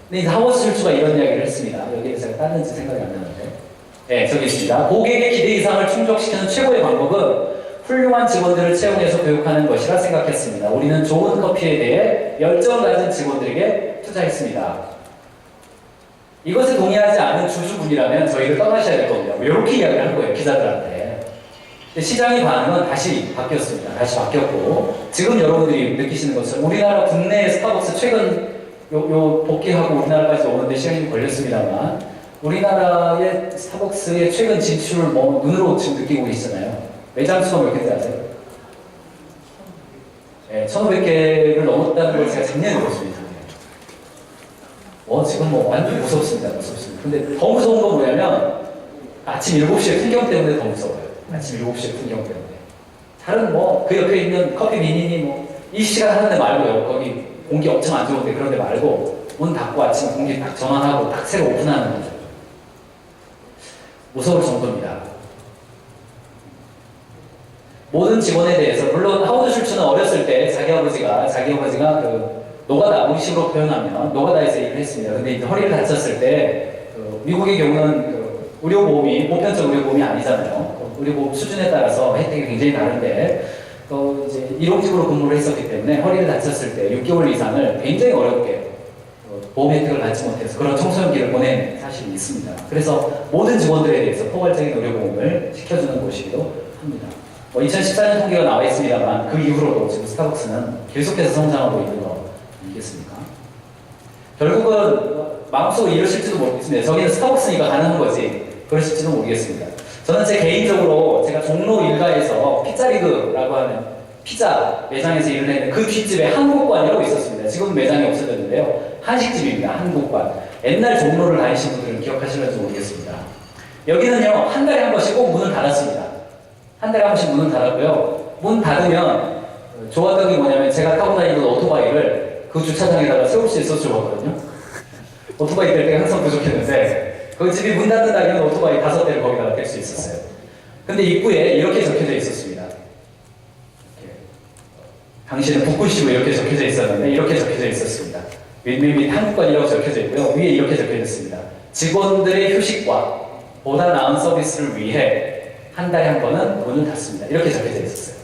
근데 이제 하워드 슐츠가 이런 이야기를 했습니다. 여기에 제가 땄는지 생각이 안 나는데. 네, 저기 있습니다. 고객의 기대 이상을 충족시키는 최고의 방법은 훌륭한 직원들을 채용해서 교육하는 것이라 생각했습니다. 우리는 좋은 커피에 대해 열정을 가진 직원들에게 투자했습니다. 이것에 동의하지 않은 주주분이라면 저희를 떠나셔야 될 겁니다. 이렇게 이야기를 한 거예요, 기자들한테. 시장의 반응은 다시 바뀌었습니다. 다시 바뀌었고 지금 여러분들이 느끼시는 것처럼 우리나라 국내 스타벅스 최근 복귀하고 우리나라까지 오는데 시간이 걸렸습니다만 우리나라의 스타벅스의 최근 진출을 눈으로 지금 느끼고 계시잖아요. 매장 수가 몇 개인지 아세요? 네, 1,500개를 넘었다는 걸 제가 작년에 들었습니다. 지금 완전 무섭습니다. 근데 더 무서운 건 뭐냐면 아침 7시에 풍경 때문에 더 무서워요. 아침 7시에 풍경 때문에. 다른 그 옆에 있는 커피 미니니 이 시간 하는 데 말고요. 거기 공기 엄청 안 좋은데 그런 데 말고 문 닫고 아침 공기 딱 전환하고 딱 새로 오픈하는 거죠. 무서울 정도입니다. 모든 직원에 대해서 물론 하워드 슐츠는 어렸을 때 자기 아버지가 노가다, 우리식으로 표현하면 노가다에서 일을 했습니다. 근데 이제 허리를 다쳤을 때 미국의 경우는 의료보험이 보편적 의료보험이 아니잖아요. 의료보험 수준에 따라서 혜택이 굉장히 다른데 이제 일용직으로 근무를 했었기 때문에 허리를 다쳤을 때 6개월 이상을 굉장히 어렵게 보험 혜택을 받지 못해서 그런 청소년기를 보낸 사실이 있습니다. 그래서 모든 직원들에 대해서 포괄적인 의료보험을 시켜주는 곳이기도 합니다. 2014년 통계가 나와 있습니다만 그 이후로도 지금 스타벅스는 계속해서 성장하고 있는 거 아니겠습니까? 결국은 마음속으로 이러실지도 모르겠습니다. 저기는 스타벅스니까 가능한 거지 그러실지도 모르겠습니다. 저는 제 개인적으로 제가 종로 일가에서 피자리그라고 하는 피자 매장에서 일을 했는데 그 뒷집에 한국관이라고 있었습니다. 지금 매장이 없어졌는데요. 한식집입니다. 한국관. 옛날 종로를 다니신 분들은 기억하실는지 모르겠습니다. 여기는요, 한 달에 한 번씩 꼭 문을 닫았습니다. 한 달에 한 번씩 문을 닫았고요. 문 닫으면 좋았던 게 뭐냐면 제가 타고 다니던 오토바이를 그 주차장에다가 세울 수 있어서 좋았거든요. 오토바이 댈 때가 항상 부족했는데 그 집이 문 닫는 날에는 오토바이 5대를 거기다가 댈 수 있었어요. 근데 입구에 이렇게 적혀져 있었습니다. 당신은 북구시고 이렇게 적혀져 있었는데 이렇게 적혀져 있었습니다. 윗 한국관이라고 적혀져 있고요. 위에 이렇게 적혀져 있습니다. 직원들의 휴식과 보다 나은 서비스를 위해 한 달에 한 번은 문을 닫습니다. 이렇게 적혀져 있었어요.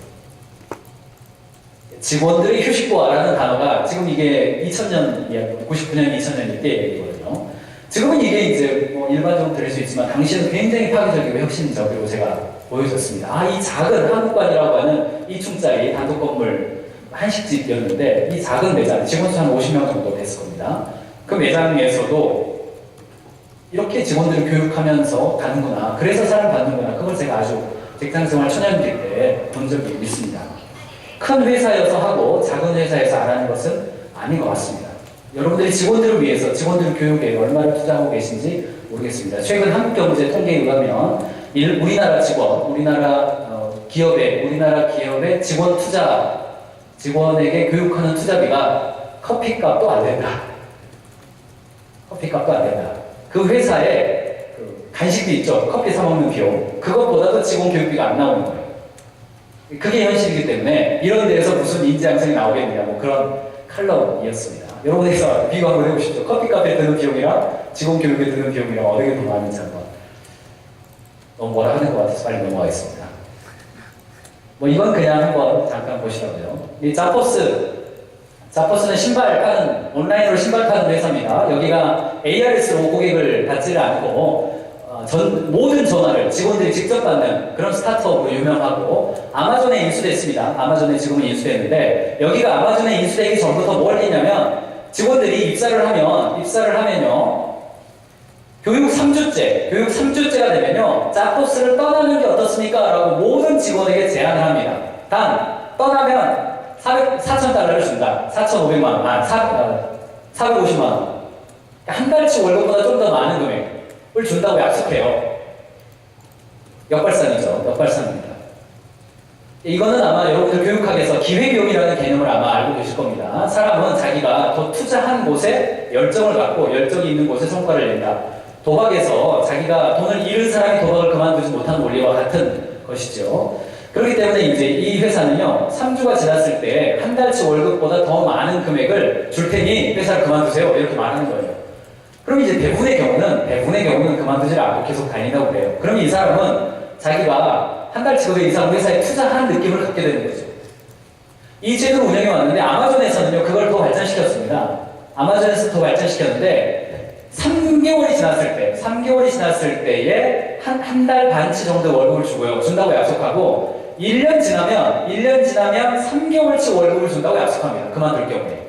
직원들의 휴식과라는 단어가 지금 이게 2000년 이야기, 99년, 2000년 이때 얘기거든요. 지금은 이게 이제 일반적으로 들릴 수 있지만 당시에는 굉장히 파괴적이고 혁신적이라고 제가 보여줬습니다. 이 작은 한국관이라고 하는 2층짜리 단독 건물 한식집이었는데 이 작은 매장, 직원 수 한 50명 정도 됐을 겁니다. 그 매장에서도 이렇게 직원들을 교육하면서 가는구나, 그래서 사람 받는구나, 그걸 제가 아주 직장생활 초년기 때 본 적이 있습니다. 큰 회사여서 하고 작은 회사에서 안 하는 것은 아닌 것 같습니다. 여러분들이 직원들을 위해서 직원들 교육에 얼마를 투자하고 계신지 모르겠습니다. 최근 한국경제 통계에 의하면 우리나라 기업의 직원에게 교육하는 투자비가 커피값도 안 된다. 커피값도 안 된다. 그 회사에 그 간식도 있죠. 커피 사 먹는 비용. 그것보다도 직원 교육비가 안 나오는 거예요. 그게 현실이기 때문에 이런 데에서 무슨 인지 양성이 나오겠느냐, 뭐 그런 칼럼이었습니다. 여러분에서 비교 한번 해보십시오. 커피값에 드는 비용이랑 직원 교육에 드는 비용이랑 어느 게 더 많은지 한번. 너무 뭐라 하는 것 같아서 빨리 넘어가겠습니다. 뭐 이건 그냥 한번 잠깐 보시라고요. 이 자포스는 신발 파는, 온라인으로 신발 파는 회사입니다. 여기가 ARS로 고객을 받지를 않고 모든 전화를 직원들이 직접 받는 그런 스타트업으로 유명하고, 아마존에 인수됐습니다. 아마존에 지금은 인수됐는데, 여기가 아마존에 인수되기 전부터 뭘 했냐면, 직원들이 입사를 하면요, 교육 3주째가 되면요, 자포스를 떠나는 게 어떻습니까? 라고 모든 직원에게 제안을 합니다. 단, 떠나면 4,000달러를 준다. 4,500만 원, 450만 원. 한 달치 월급보다 좀 더 많은 금액을 준다고 약속해요. 역발상이죠. 역발상입니다. 이거는 아마 여러분들 교육학에서 기회비용이라는 개념을 아마 알고 계실 겁니다. 사람은 자기가 더 투자한 곳에 열정을 갖고 열정이 있는 곳에 성과를 낸다. 도박에서 자기가 돈을 잃은 사람이 도박을 그만두지 못하는 원리와 같은 것이죠. 그렇기 때문에 이제 이 회사는요, 3주가 지났을 때 한 달치 월급보다 더 많은 금액을 줄 테니 회사를 그만두세요. 이렇게 말하는 거예요. 그럼 이제 대부분의 경우는 그만두지 않고 계속 다닌다고 그래요. 그럼 이 사람은 자기가 한 달치보다 이상 회사에 투자한 느낌을 갖게 되는 거죠. 이 제도를 운영해 왔는데, 아마존에서는요, 그걸 더 발전시켰습니다. 아마존에서 더 발전시켰는데, 3개월이 지났을 때에 한 달 반치 정도 월급을 준다고 약속하고, 1년 지나면 3개월치 월급을 준다고 약속합니다. 그만둘 경우에.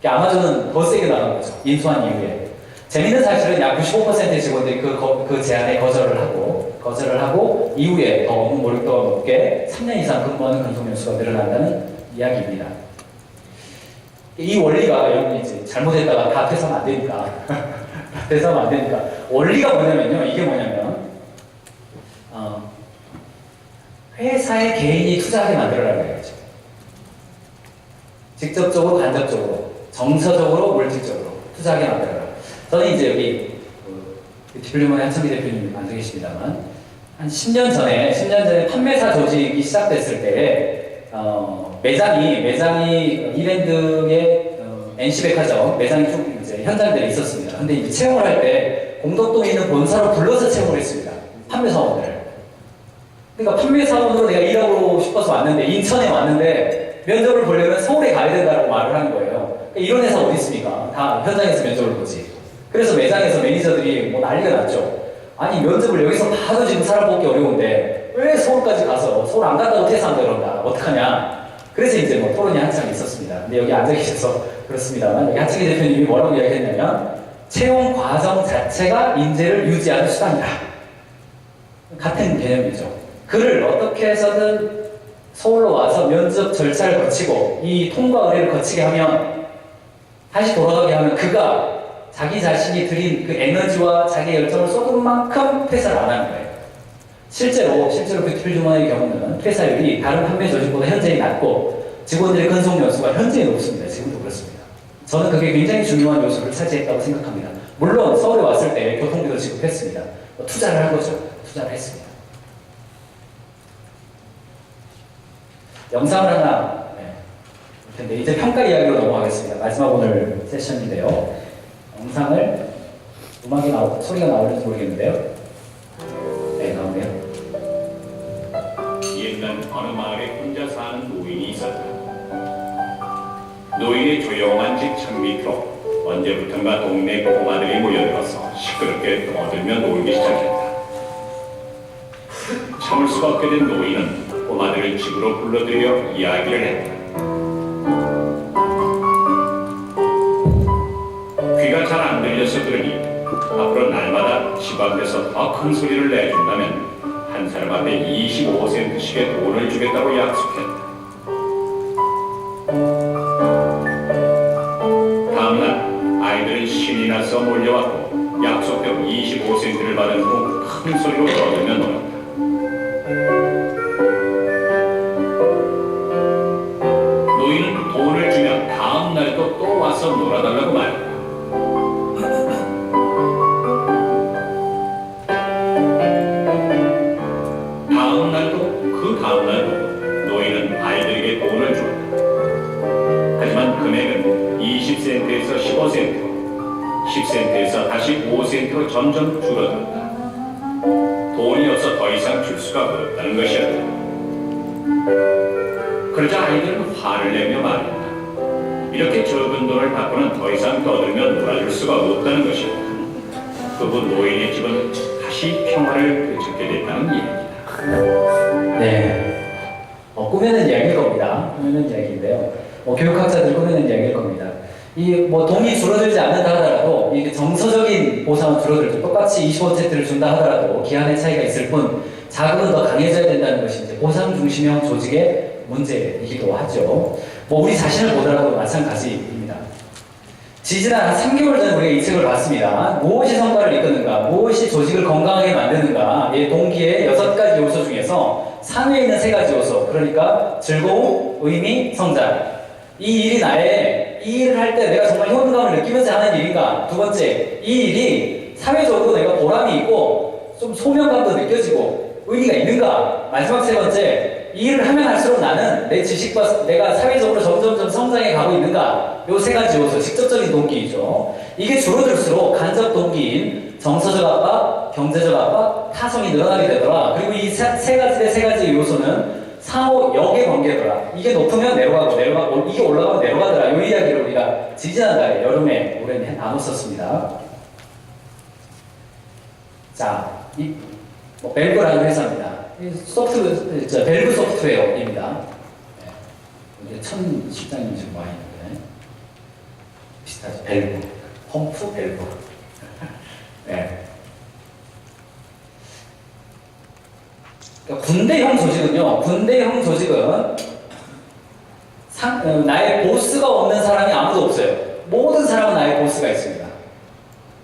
아마존은 더 세게 나간 거죠. 인수한 이후에. 재밌는 사실은 약 95%의 직원들이 그 제안에 거절을 하고 이후에 더 업무 몰입도가 높게 3년 이상 근무하는 근속 연수가 늘어난다는 이야기입니다. 이 원리가 여러분이 이제 잘못했다가 다 퇴사하면 안 되니까. 원리가 뭐냐면요. 이게 뭐냐면, 회사에 개인이 투자하게 만들어라는 거죠. 직접적으로, 간접적으로, 정서적으로, 물질적으로 투자하게 만들어라. 저는 이제 여기 디플리몬의 한청기 대표님이 앉아 계십니다만, 한 10년 전에 판매사 조직이 시작됐을 때 매장이 이랜드의 NC백화점 매장이 좀 이제 현장들이 있었습니다. 근데 이제 채용을 할 때 공덕동에 있는 본사로 불러서 채용을 했습니다. 판매사원들을. 그러니까 판매사원으로 내가 일하고 싶어서 왔는데, 인천에 왔는데 면접을 보려면 서울에 가야 된다고 말을 하는 거예요. 그러니까 이런 회사 어디 있습니까? 다 현장에서 면접을 보지. 그래서 매장에서 매니저들이 뭐 난리가 났죠. 아니, 면접을 여기서 봐도 지금 사람 뽑기 어려운데 왜 서울까지 가서, 서울 안 간다고 퇴사한다 그런다. 어떡하냐. 그래서 이제 뭐 토론이 한참 있었습니다. 근데 여기 앉아 계셔서 그렇습니다만, 여기 한창기 대표님이 뭐라고 이야기했냐면, 채용 과정 자체가 인재를 유지하는 수단이다. 같은 개념이죠. 그를 어떻게 해서든 서울로 와서 면접 절차를 거치고 이 통과 의뢰를 거치게 하면, 다시 돌아가게 하면 그가 자기 자신이 들인 그 에너지와 자기 열정을 쏟은 만큼 퇴사를 안 하는 거예요. 실제로 뷰티풀주먼의 경우는 퇴사율이 다른 판매 조직보다 현저히 낮고, 직원들의 근속 연수가 현저히 높습니다. 지금도 그렇습니다. 저는 그게 굉장히 중요한 요소를 차지했다고 생각합니다. 물론 서울에 왔을 때 교통비도 지급했습니다. 투자를 한 거죠. 투자를 했습니다. 영상을 하나 볼 텐데, 이제 평가 이야기로 넘어가겠습니다. 마지막 오늘 세션인데요. 영상을 소리가 나올지 모르겠는데요. 네, 나오네요. 옛날 어느 마을에 혼자 사는 노인이 있었다. 노인의 조용한 집 창 밑으로 언제부턴가 동네 꼬마들이 모여들어서 시끄럽게 떠들며 놀기 시작했다. 참을 수가 없게 된 노인은 꼬마들을 집으로 불러들여 이야기를 했다. 귀가 잘 안 들려서 그러니 앞으로 날마다 집 앞에서 더 큰 소리를 내준다면 한 사람 앞에 25센트씩의 돈을 주겠다고 약속했다. 다음날 아이들은 신이 나서 몰려왔고 약속대로 25센트를 받은 후 큰 소리로 떠들며 놀았다. 노인은 돈을 주면 다음 날도 또 와서 놀아달라고 말했다. 5%로 점점 줄어든다. 돈이 없어 더 이상 줄 수가 없다는 것이었다. 그러자 아이들은 화를 내며 말했다. 이렇게 적은 돈을 받고는 더 이상 떠들며 놀아줄 수가 없다는 것이었다. 그후 노인의 집은 다시 평화를 되찾게 됐다는 이야기다. 네. 꾸며낸 이야기일 겁니다. 꾸며낸 이야기인데요. 교육학자들이 꾸며낸 이야기일 겁니다. 돈이 줄어들지 않는다 하더라도, 이게 정서적인 보상은 줄어들죠. 똑같이 25%를 준다 하더라도, 기한의 차이가 있을 뿐, 자금은 더 강해져야 된다는 것이 이제 보상 중심형 조직의 문제이기도 하죠. 우리 자신을 보더라도 마찬가지입니다. 지지난 한 3개월 전에 우리가 이 책을 봤습니다. 무엇이 성과를 이끄는가, 무엇이 조직을 건강하게 만드는가, 이 동기의 6가지 요소 중에서 상위에 있는 3가지 요소, 그러니까 즐거움, 의미, 성장. 이 일을 할 때 내가 정말 효능감을 느끼면서 하는 일인가? 두 번째, 이 일이 사회적으로 내가 보람이 있고 좀 소명감도 느껴지고 의미가 있는가? 마지막 3번째, 이 일을 하면 할수록 나는 내 지식과 내가 사회적으로 점점점 성장해 가고 있는가? 요 3가지 요소, 직접적인 동기이죠. 이게 줄어들수록 간접 동기인 정서적 압박, 경제적 압박, 타성이 늘어나게 되더라. 그리고 이 3가지 요소는 상호 역의 관계더라. 이게 높으면 내려가고 이게 올라가면 내려가더라. 이 이야기를 우리가 지지난달 여름에 올해 나눴었습니다. 자, 벨브라는 회사입니다. 벨브 소프트웨어입니다. 이게 1000실장님 지금 와 있는데 비슷하죠. 벨브, 펌프 벨브. 네. 군대형 조직은 나의 보스가 없는 사람이 아무도 없어요. 모든 사람은 나의 보스가 있습니다.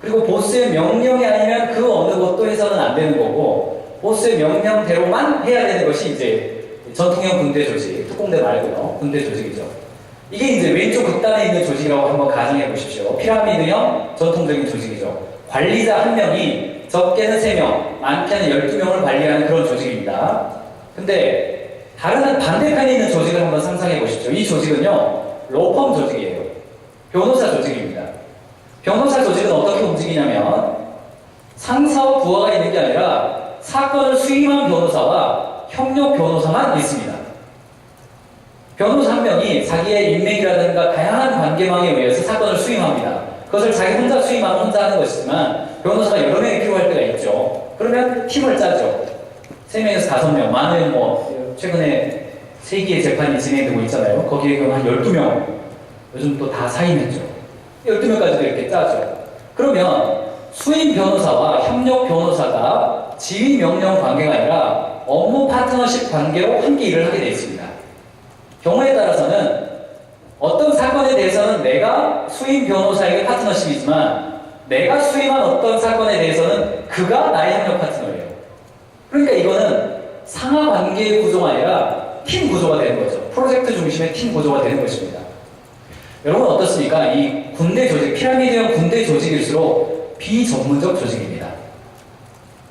그리고 보스의 명령이 아니면 그 어느 것도 해서는 안 되는 거고, 보스의 명령대로만 해야 되는 것이 이제 전통형 군대 조직, 특공대 말고요. 군대 조직이죠. 이게 이제 왼쪽 극단에 있는 조직이라고 한번 가정해 보십시오. 피라미드형 전통적인 조직이죠. 관리자 1명이 적게는 3명, 많게는 12명을 관리하는 그런 조직입니다. 근데 다른 반대편에 있는 조직을 한번 상상해 보십시오. 이 조직은요, 로펌 조직이에요. 변호사 조직입니다. 변호사 조직은 어떻게 움직이냐면 상사와 부하가 있는 게 아니라 사건을 수임한 변호사와 협력 변호사만 있습니다. 변호사 1명이 자기의 인맥이라든가 다양한 관계망에 의해서 사건을 수임합니다. 그것을 자기 혼자 수임하면 혼자 하는 것이지만 변호사가 여러 명이 필요할 때가 있죠. 그러면 팀을 짜죠. 3명에서 5명, 많은 최근에 세기의 재판이 진행되고 있잖아요. 거기에 한 12명, 요즘 또 다 사임했죠. 12명까지도 이렇게 짜죠. 그러면 수임 변호사와 협력 변호사가 지휘 명령 관계가 아니라 업무 파트너십 관계로 함께 일을 하게 되어 있습니다. 경우에 따라서는 어떤 사건에 대해서는 내가 수임 변호사에게 파트너십이지만 내가 수임한 어떤 사건에 대해서는 그가 나의 협력 파트너예요. 그러니까 이거는 상하 관계의 구조가 아니라 팀 구조가 되는 거죠. 프로젝트 중심의 팀 구조가 되는 것입니다. 여러분 어떻습니까? 이 군대 조직, 피라미드형 군대 조직일수록 비전문적 조직입니다.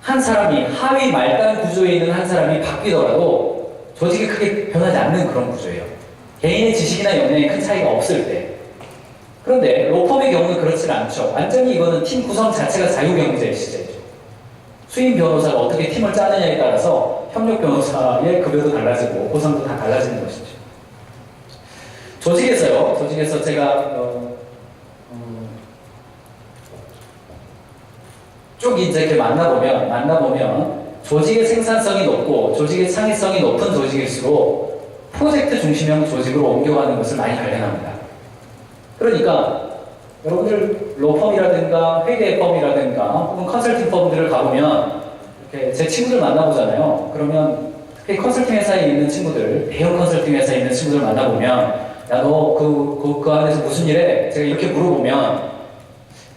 한 사람이 하위 말단 구조에 있는 한 사람이 바뀌더라도 조직이 크게 변하지 않는 그런 구조예요. 개인의 지식이나 역량이 큰 차이가 없을 때. 그런데 로펌의 경우는 그렇지는 않죠. 완전히 이거는 팀 구성 자체가 자유경제의 시대죠. 수임 변호사가 어떻게 팀을 짜느냐에 따라서 협력 변호사의 급여도 달라지고 보상도 다 달라지는 것이죠. 조직에서 제가 쭉 이제 이렇게 만나보면 조직의 생산성이 높고 조직의 창의성이 높은 조직일수록 프로젝트 중심형 조직으로 옮겨가는 것을 많이 발견합니다. 그러니까 여러분들 로펌이라든가 회계 펌이라든가 혹은 컨설팅 펌들을 가보면 이렇게 제 친구들 만나보잖아요. 그러면 특히 컨설팅 회사에 있는 친구들, 대형 컨설팅 회사에 있는 친구들 만나보면 야, 너 그 안에서 무슨 일 해? 제가 이렇게 물어보면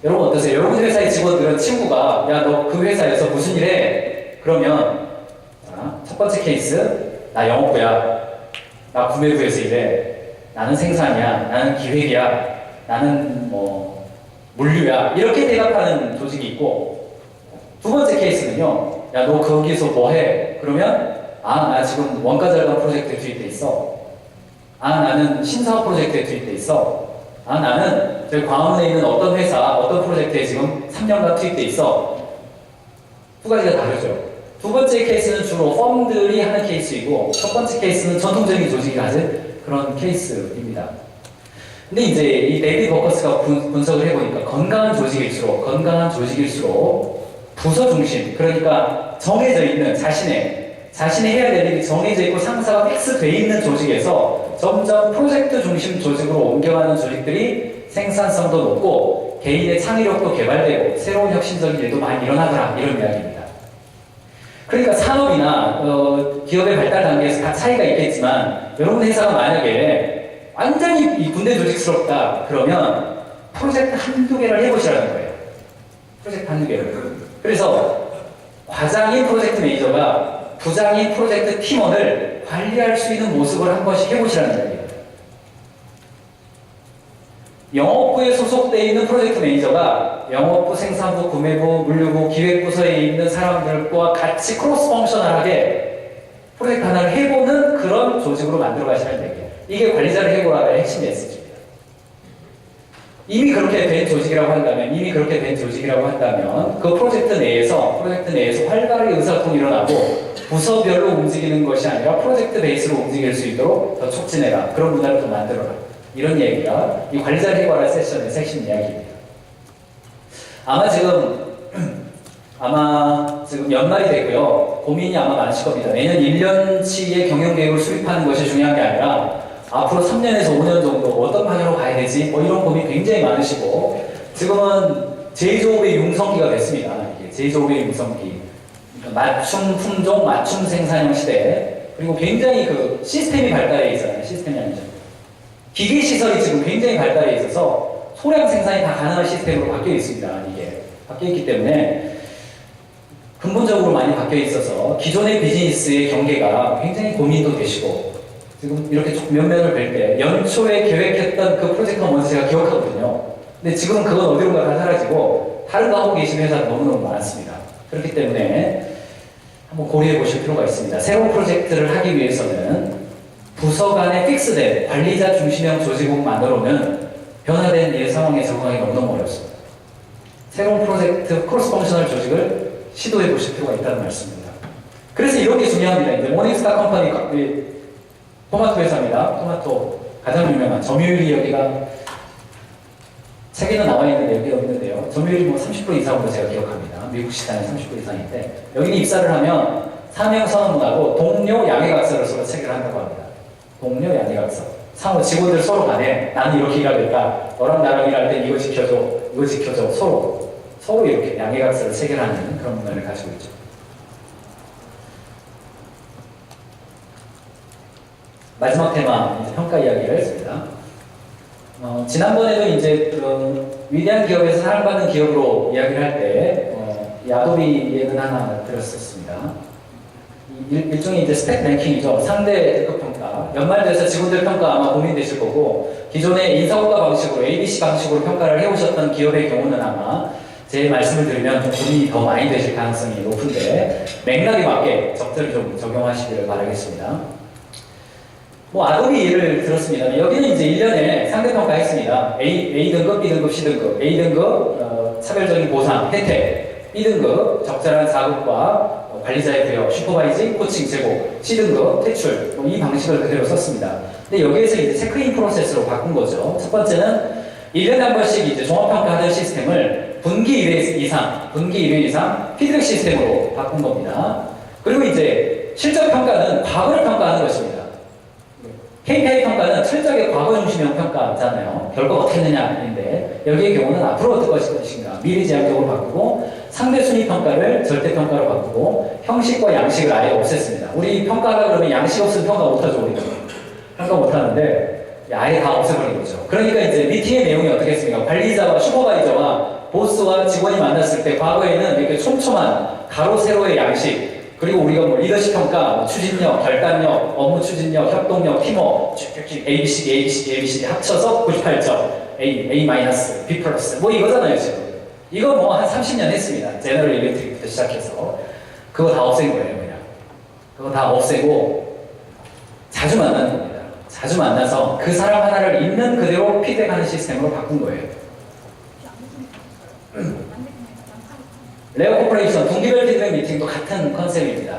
여러분 어떠세요? 여러분 회사의 직원들은 친구가 야, 너 그 회사에서 무슨 일 해? 그러면 첫 번째 케이스, 나 영업부야. 나 구매부에서 일해. 나는 생산이야. 나는 기획이야. 나는 물류야. 이렇게 대답하는 조직이 있고, 두 번째 케이스는요. 야, 너 거기서 뭐 해? 그러면 나 지금 원가 절감 프로젝트에 투입돼 있어. 나는 신사업 프로젝트에 투입돼 있어. 아, 나는 저희 광화문에 있는 어떤 회사, 어떤 프로젝트에 지금 3년간 투입돼 있어. 두 가지가 다르죠. 두 번째 케이스는 주로 펌들이 하는 케이스이고, 첫 번째 케이스는 전통적인 조직이 가진 그런 케이스입니다. 근데 이제 이 데이비드 버커스가 분석을 해보니까 건강한 조직일수록 부서 중심, 그러니까 정해져 있는 자신의 해야 될 일이 정해져 있고 상사가 픽스되어 있는 조직에서 점점 프로젝트 중심 조직으로 옮겨가는 조직들이 생산성도 높고 개인의 창의력도 개발되고 새로운 혁신적인 일도 많이 일어나더라, 이런 이야기입니다. 그러니까 산업이나 기업의 발달 단계에서 다 차이가 있겠지만 여러분 회사가 만약에 완전히 이 군대 조직스럽다 그러면 프로젝트 한두 개를 해보시라는 거예요. 프로젝트 한두 개를. 그래서 과장인 프로젝트 매니저가 부장인 프로젝트 팀원을 관리할 수 있는 모습을 한 번씩 해보시라는 이야기예요. 영업부에 소속되어 있는 프로젝트 매니저가 영업부, 생산부, 구매부, 물류부, 기획부서에 있는 사람들과 같이 크로스 펑셔널하게 프로젝트 하나를 해보는 그런 조직으로 만들어 가시면 되겠죠. 이게 관리자를 해보라의 핵심 메시지입니다. 이미 그렇게 된 조직이라고 한다면 그 프로젝트 내에서 활발하게 의사소통이 일어나고 부서별로 움직이는 것이 아니라 프로젝트 베이스로 움직일 수 있도록 더 촉진해라. 그런 문화를 더 만들어라. 이런 얘기가 이 관리자를 해보라 세션의 핵심 이야기입니다. 아마 지금 연말이 되고요. 고민이 아마 많으실 겁니다. 매년 1년치의 경영계획을 수립하는 것이 중요한 게 아니라 앞으로 3년에서 5년 정도 어떤 방향으로 가야 되지? 이런 고민 굉장히 많으시고 지금은 제조업의 융성기가 됐습니다. 이게 제조업의 융성기. 그러니까 맞춤 품종, 맞춤 생산형 시대. 그리고 굉장히 그 시스템이 발달해 있잖아요. 시스템이 아니죠. 기계 시설이 지금 굉장히 발달해 있어서 소량 생산이 다 가능한 시스템으로 바뀌어 있습니다. 이게 바뀌어 있기 때문에 근본적으로 많이 바뀌어 있어서 기존의 비즈니스의 경계가 굉장히 고민도 되시고 지금 이렇게 쭉 면면을 뵐 때 연초에 계획했던 그 프로젝트가 뭔지 제가 기억하거든요. 근데 지금은 그건 어디론가 다 사라지고 다른 거 하고 계시는 회사가 너무너무 많습니다. 그렇기 때문에 한번 고려해 보실 필요가 있습니다. 새로운 프로젝트를 하기 위해서는 부서 간에 픽스된 관리자 중심형 조직을 만들어오면 변화된 일 상황에 적응하기 너무너무 어렵습니다. 새로운 프로젝트 크로스 펑셔널 조직을 시도해 보실 필요가 있다는 말씀입니다. 그래서 이런 게 중요합니다. 이제 모닝스타 컴퍼니 토마토 회사입니다. 토마토 가장 유명한 점유율이 여기가 책에는 나와 있는데 여기 없는데요. 점유율이 30% 이상으로 제가 기억합니다. 미국 시장의 30% 이상인데 여기는 입사를 하면 사명선언문하고 동료 양해각서를 서로 체결한다고 합니다. 동료 양해각서. 상호 직원들 서로 간에 나는 이렇게 일하겠다. 너랑 나랑 일할 때 이거 지켜줘. 서로 이렇게 양해각서를 체결하는 그런 문화를 가지고 있죠. 마지막 테마, 평가 이야기를 했습니다. 지난번에도 이제 위대한 기업에서 사랑받는 기업으로 이야기를 할 때, 아도비 예는 하나 들었었습니다. 일종의 이제 스펙 랭킹이죠. 상대 등급 평가. 연말돼서 직원들 평가 아마 고민되실 거고, 기존의 인사고가 방식으로, ABC 방식으로 평가를 해오셨던 기업의 경우는 아마 제 말씀을 드리면 좀 고민이 더 많이 되실 가능성이 높은데, 맥락에 맞게 적절히 좀 적용하시기를 바라겠습니다. 아도비 예를 들었습니다. 여기는 이제 1년에 상대평가 했습니다. A 등급, B 등급, C 등급. A 등급, 차별적인 보상, 혜택. B 등급, 적절한 자극과 관리자의 부여, 슈퍼바이징, 코칭, 제고. C 등급, 퇴출. 이 방식을 그대로 썼습니다. 근데 여기에서 이제 체크인 프로세스로 바꾼 거죠. 첫 번째는 1년에 한 번씩 이제 종합평가하던 시스템을 분기 1회 이상 피드백 시스템으로 바꾼 겁니다. 그리고 이제 실적 평가는 과거를 평가하는 것입니다. KPI 평가는 철저하게 과거 중심형 평가잖아요. 결과가 어떻게 했느냐인데 여기의 경우는 앞으로 어떨 것인가 미리 지향적으로 바꾸고 상대 순위 평가를 절대 평가로 바꾸고 형식과 양식을 아예 없앴습니다. 우리 평가하려 그러면 양식 없으면 평가 못하죠. 우리가 평가 못하는데 아예 다 없애버린 거죠. 그러니까 이제 미팅의 내용이 어떻겠습니까? 관리자와 슈퍼바이저와 보스와 직원이 만났을 때 과거에는 이렇게 촘촘한 가로 세로의 양식 그리고 우리가 리더십 평가, 추진력, 결단력, 업무 추진력, 협동력, 팀워크, ABCD 합쳐서 98점, A-, B+, 이거잖아요, 지금. 이거 한 30년 했습니다. 제너럴 일렉트릭부터 시작해서. 그거 다 없앤 거예요, 그냥. 그거 다 없애고 자주 만나는 겁니다. 자주 만나서 그 사람 하나를 있는 그대로 피드백하는 시스템으로 바꾼 거예요. 레어 코퍼레이션 분기별 피드백 미팅도 같은 컨셉입니다.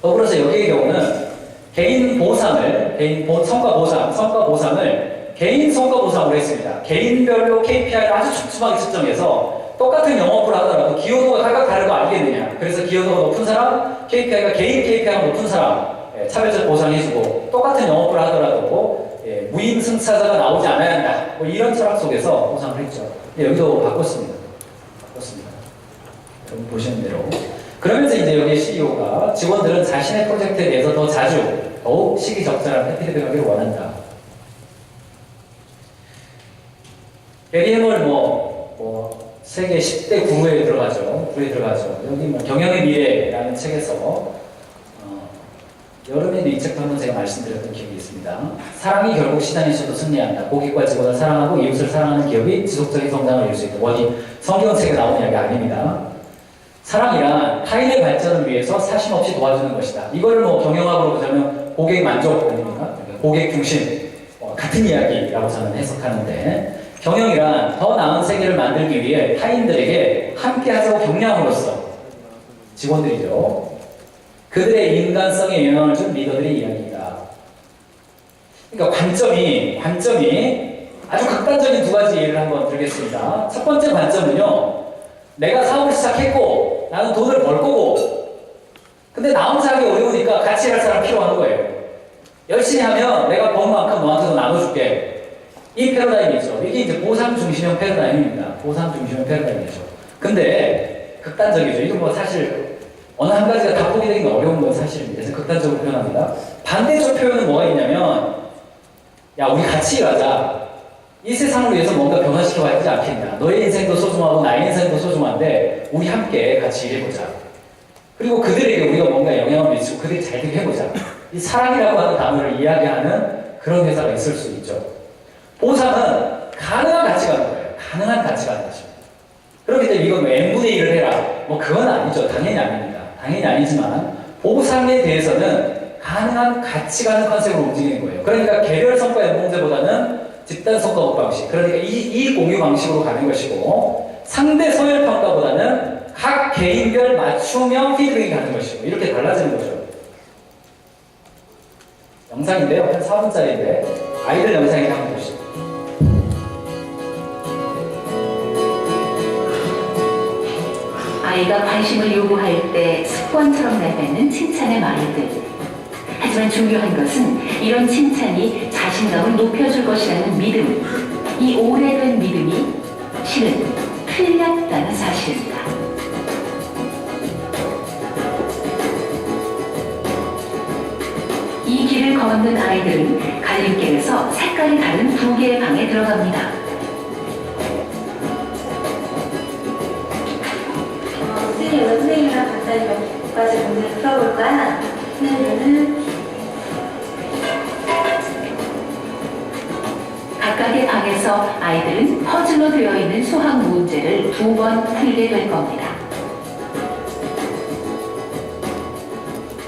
더불어서 여기의 경우는 개인 보상을, 성과 보상을 개인 성과 보상으로 했습니다. 개인별로 KPI를 아주 촘촘하게 측정해서 똑같은 영업을 하더라도 기여도가 각각 다른 거 알겠느냐. 그래서 기여도가 높은 사람, KPI가 개인 KPI가 높은 사람 차별적 보상해주고, 똑같은 영업을 하더라도 무임승차자가 나오지 않아야 한다. 뭐 이런 철학 속에서 보상을 했죠. 근데 여기도 바꿨습니다. 여기 보시는 대로. 그러면서 이제 여기 CEO가 직원들은 자신의 프로젝트에 대해서 더 자주, 더욱 시기적절한 피드백하기를 원한다. 게리 해멀 세계 10대 구루에 들어가죠. 여기 경영의 미래라는 책에서 여름에도 이 책도 한번 제가 말씀드렸던 기억이 있습니다. 사랑이 결국 시장에서도 승리한다. 고객과 직원을 사랑하고 이웃을 사랑하는 기업이 지속적인 성장을 이룰 수 있다. 어디 성경책에 나오는 이야기 아닙니다. 사랑이란 타인의 발전을 위해서 사심 없이 도와주는 것이다. 이걸 경영학으로 보자면 고객 만족 아닙니까? 고객 중심 같은 이야기라고 저는 해석하는데, 경영이란 더 나은 세계를 만들기 위해 타인들에게 함께 하자고 격려함으로써 직원들이죠. 그들의 인간성에 영향을 준 리더들의 이야기이다. 그러니까 관점이 아주 극단적인 두 가지 예를 한번 들겠습니다. 첫 번째 관점은요, 내가 사업을 시작했고 나는 돈을 벌 거고, 근데 나 혼자 하기 어려우니까 같이 할 사람 필요한 거예요. 열심히 하면 내가 번 만큼 너한테도 나눠줄게. 이 패러다임이죠. 이게 이제 보상 중심형 패러다임입니다. 보상 중심형 패러다임이죠. 근데 극단적이죠. 이건 사실 어느 한 가지가 다 포기되기가 어려운 건 사실입니다. 그래서 극단적으로 표현합니다. 반대쪽 표현은 뭐가 있냐면, 야, 우리 같이 일하자. 이 세상을 위해서 뭔가 변화시켜야 하지 않겠냐. 너의 인생도 소중하고 나의 인생도 소중한데 우리 함께 같이 일해보자. 그리고 그들에게 우리가 뭔가 영향을 미치고 그들이 잘 되게 해보자. 이 사랑이라고 하는 단어를 이야기하는 그런 회사가 있을 수 있죠. 보상은 가능한 가치가 하는 거예요. 가능한 가치가 하는 것입니다. 그렇기 때문에 이건 n분의 1을 해라. 그건 아니죠. 당연히 아닙니다. 당연히 아니지만 보상에 대해서는 가능한 가치가 하는 컨셉으로 움직이는 거예요. 그러니까 개별 성과 연봉제보다는 집단 성과 방식. 그러니까 이 공유 방식으로 가는 것이고, 상대 서열 평가보다는 각 개인별 맞춤형 피드백이 가는 것이고, 이렇게 달라지는 거죠. 영상인데요. 한 4분짜리인데 아이들 영상이 한번 보시죠. 아이가 관심을 요구할 때 습관처럼 내뱉는 칭찬의 말들. 하지만 중요한 것은 이런 칭찬이 자신감을 높여줄 것이라는 믿음. 이 오래된 믿음이 실은 틀렸다는 사실입니다. 이 길을 걷는 아이들은 갈림길에서 색깔이 다른 두 개의 방에 들어갑니다. 선생님이랑 간단히 몇 가지 문제를 풀어볼 거야. 그러면은 각각의 방에서 아이들은 퍼즐로 되어 있는 수학 문제를 2번 풀게 될 겁니다.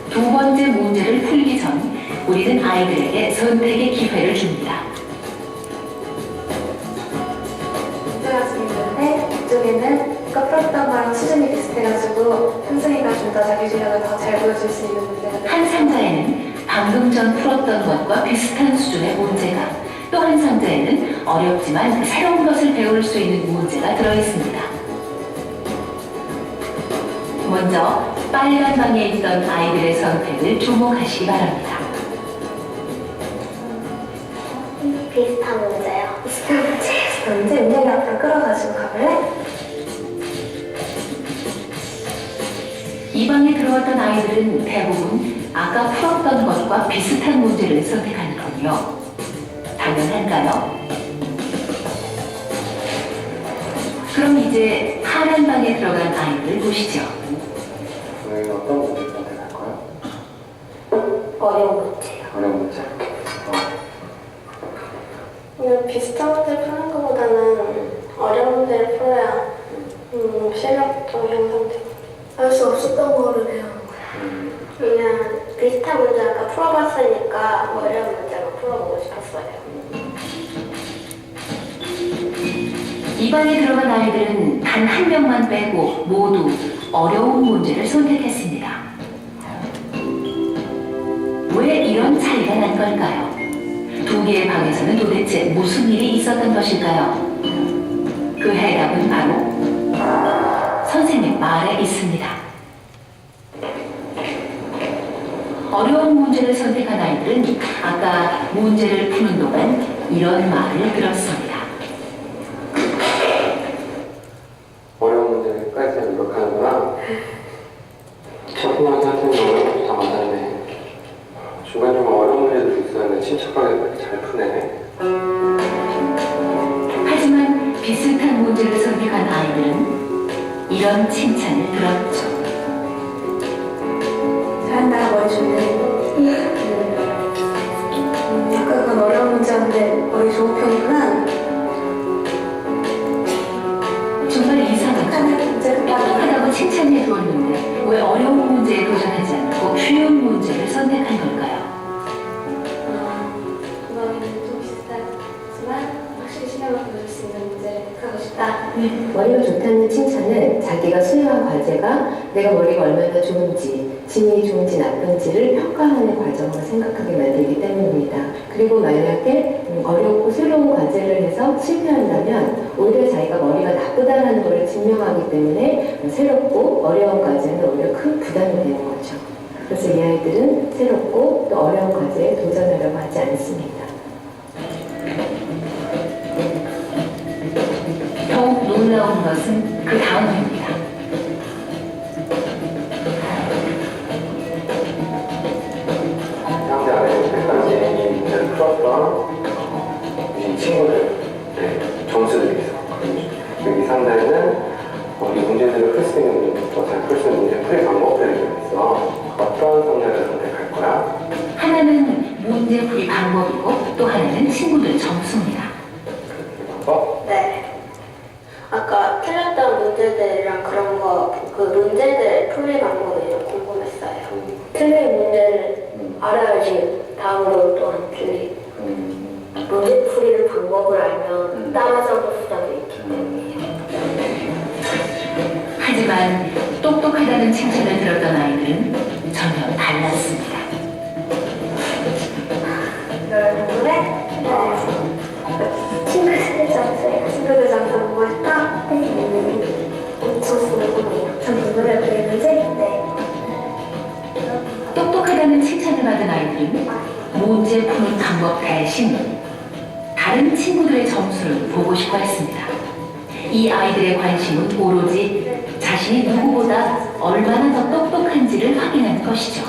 두 번째 문제를 풀기 전 우리는 아이들에게 선택의 기회를 줍니다. 문제가 지금 있는데 이쪽에는 아까 풀었던 거랑 수준이 비슷해가지고 현승이가 좀 더 자기 실력을 더 잘 보여줄 수 있는 문제가 한 상자에는 방금 전 풀었던 것과 비슷한 수준의 문제가, 또 한 상자에는 어렵지만 새로운 것을 배울 수 있는 문제가 들어있습니다. 먼저 빨간 방에 있던 아이들의 선택을 주목하시기 바랍니다. 비슷한 문제요. 비슷한 문제? 은영이 앞으로 끌어가지고 가볼래? 이 방에 들어왔던 아이들은 대부분 아까 풀었던 것과 비슷한 문제를 선택하는군요. 당연할까요? 그럼 이제 파란 방에 들어간 아이들 보시죠. 너희는 어떤 문제 선택할까요? 어려운 문제요. 어려운 문제? 근데 비슷한 문제를 푸는 것보다는 어려운 문제를 풀어야 실력도 향상되고 알 수 없었던 거를 배우는 거야. 그냥 비슷한 문제 아까 풀어봤으니까 어려운 문제가 풀어보고 싶었어요. 이 방에 들어간 아이들은 단 한 명만 빼고 모두 어려운 문제를 선택했습니다. 왜 이런 차이가 난 걸까요? 두 개의 방에서는 도대체 무슨 일이 있었던 것일까요? 그 해답은 바로 선생님 말에 있습니다. 어려운 문제를 선택한 아이들은 아까 문제를 푸는 동안 이런 말을 들었습니다. 어려운 문제까지 노력하는구나. 초등학생한테는 어려운 다 맞았네. 중간중간 어려운 문제도 있었는데 침착하게 잘 푸네. 하지만 비슷한 문제를 선택한 아이들은 이런 칭찬을 들었죠. 잘한다, 머리 좋네. 아까 그건 어려운 문제였는데 머리 좋은 편이구나. 정말 이상하죠? 똑똑하다고 칭찬해 주었는데 왜 어려운 문제에 도전하지 않고 쉬운 문제를 선택한 걸까요? 이번에는 좀 비슷하지만 확실히 신경을 보여줄 수 있는 문제를 하고 싶다. 머리가 좋다는 칭찬은 자기가 수행한 과제가 내가 머리가 얼마나 좋은지, 지능이 좋은지 나쁜지를 평가하는 과정으로 생각하게 만들기 때문입니다. 그리고 만약에 어렵고 새로운 과제를 해서 실패한다면 오히려 자기가 머리가 나쁘다는 것을 증명하기 때문에 새롭고 어려운 과제는 오히려 큰 부담이 되는 거죠. 그래서 이 아이들은 새롭고 또 어려운 과제에 도전하려고 하지 않습니다. 더욱 놀라운 것은 그 다음입니다. 상대 안에 여태까지 이 문제를 풀었던 이 친구들 점수들이 있었거든요. 여기 상대는 이 문제들을 풀 수 있는, 더 잘 풀 수 있는 문제 풀이 방법들이 있어. 어떤 성향을 선택할 거야? 하나는 문제풀이 방법이고 또 하나는 친구들 점수입니다. 방법? 네. 아까 틀렸던 문제들이랑 그런 거, 그 문제들 풀이 방법이 좀 궁금했어요. 틀린 문제를 알아야지 다음으로 또 안 틀리. 문제 풀이를 방법을 알면 따라잡을 수단이 있기 때문이에요. 하지만 똑똑하다는 칭찬을 들었던 아이들은 전혀 달랐습니다. 이걸 궁금해? 친구들 점수예요. 친구들 점수 보고 싶다? 엄청 궁금해요. 전 눈물을 그리는지? 네. 똑똑하다는 칭찬을 받은 아이들은 문제 푸는 방법 대신 다른 친구들의 점수를 보고 싶어 했습니다. 이 아이들의 관심은 오로지 자신이 누구보다 얼마나 더 똑똑한지를 확인하는 것이죠.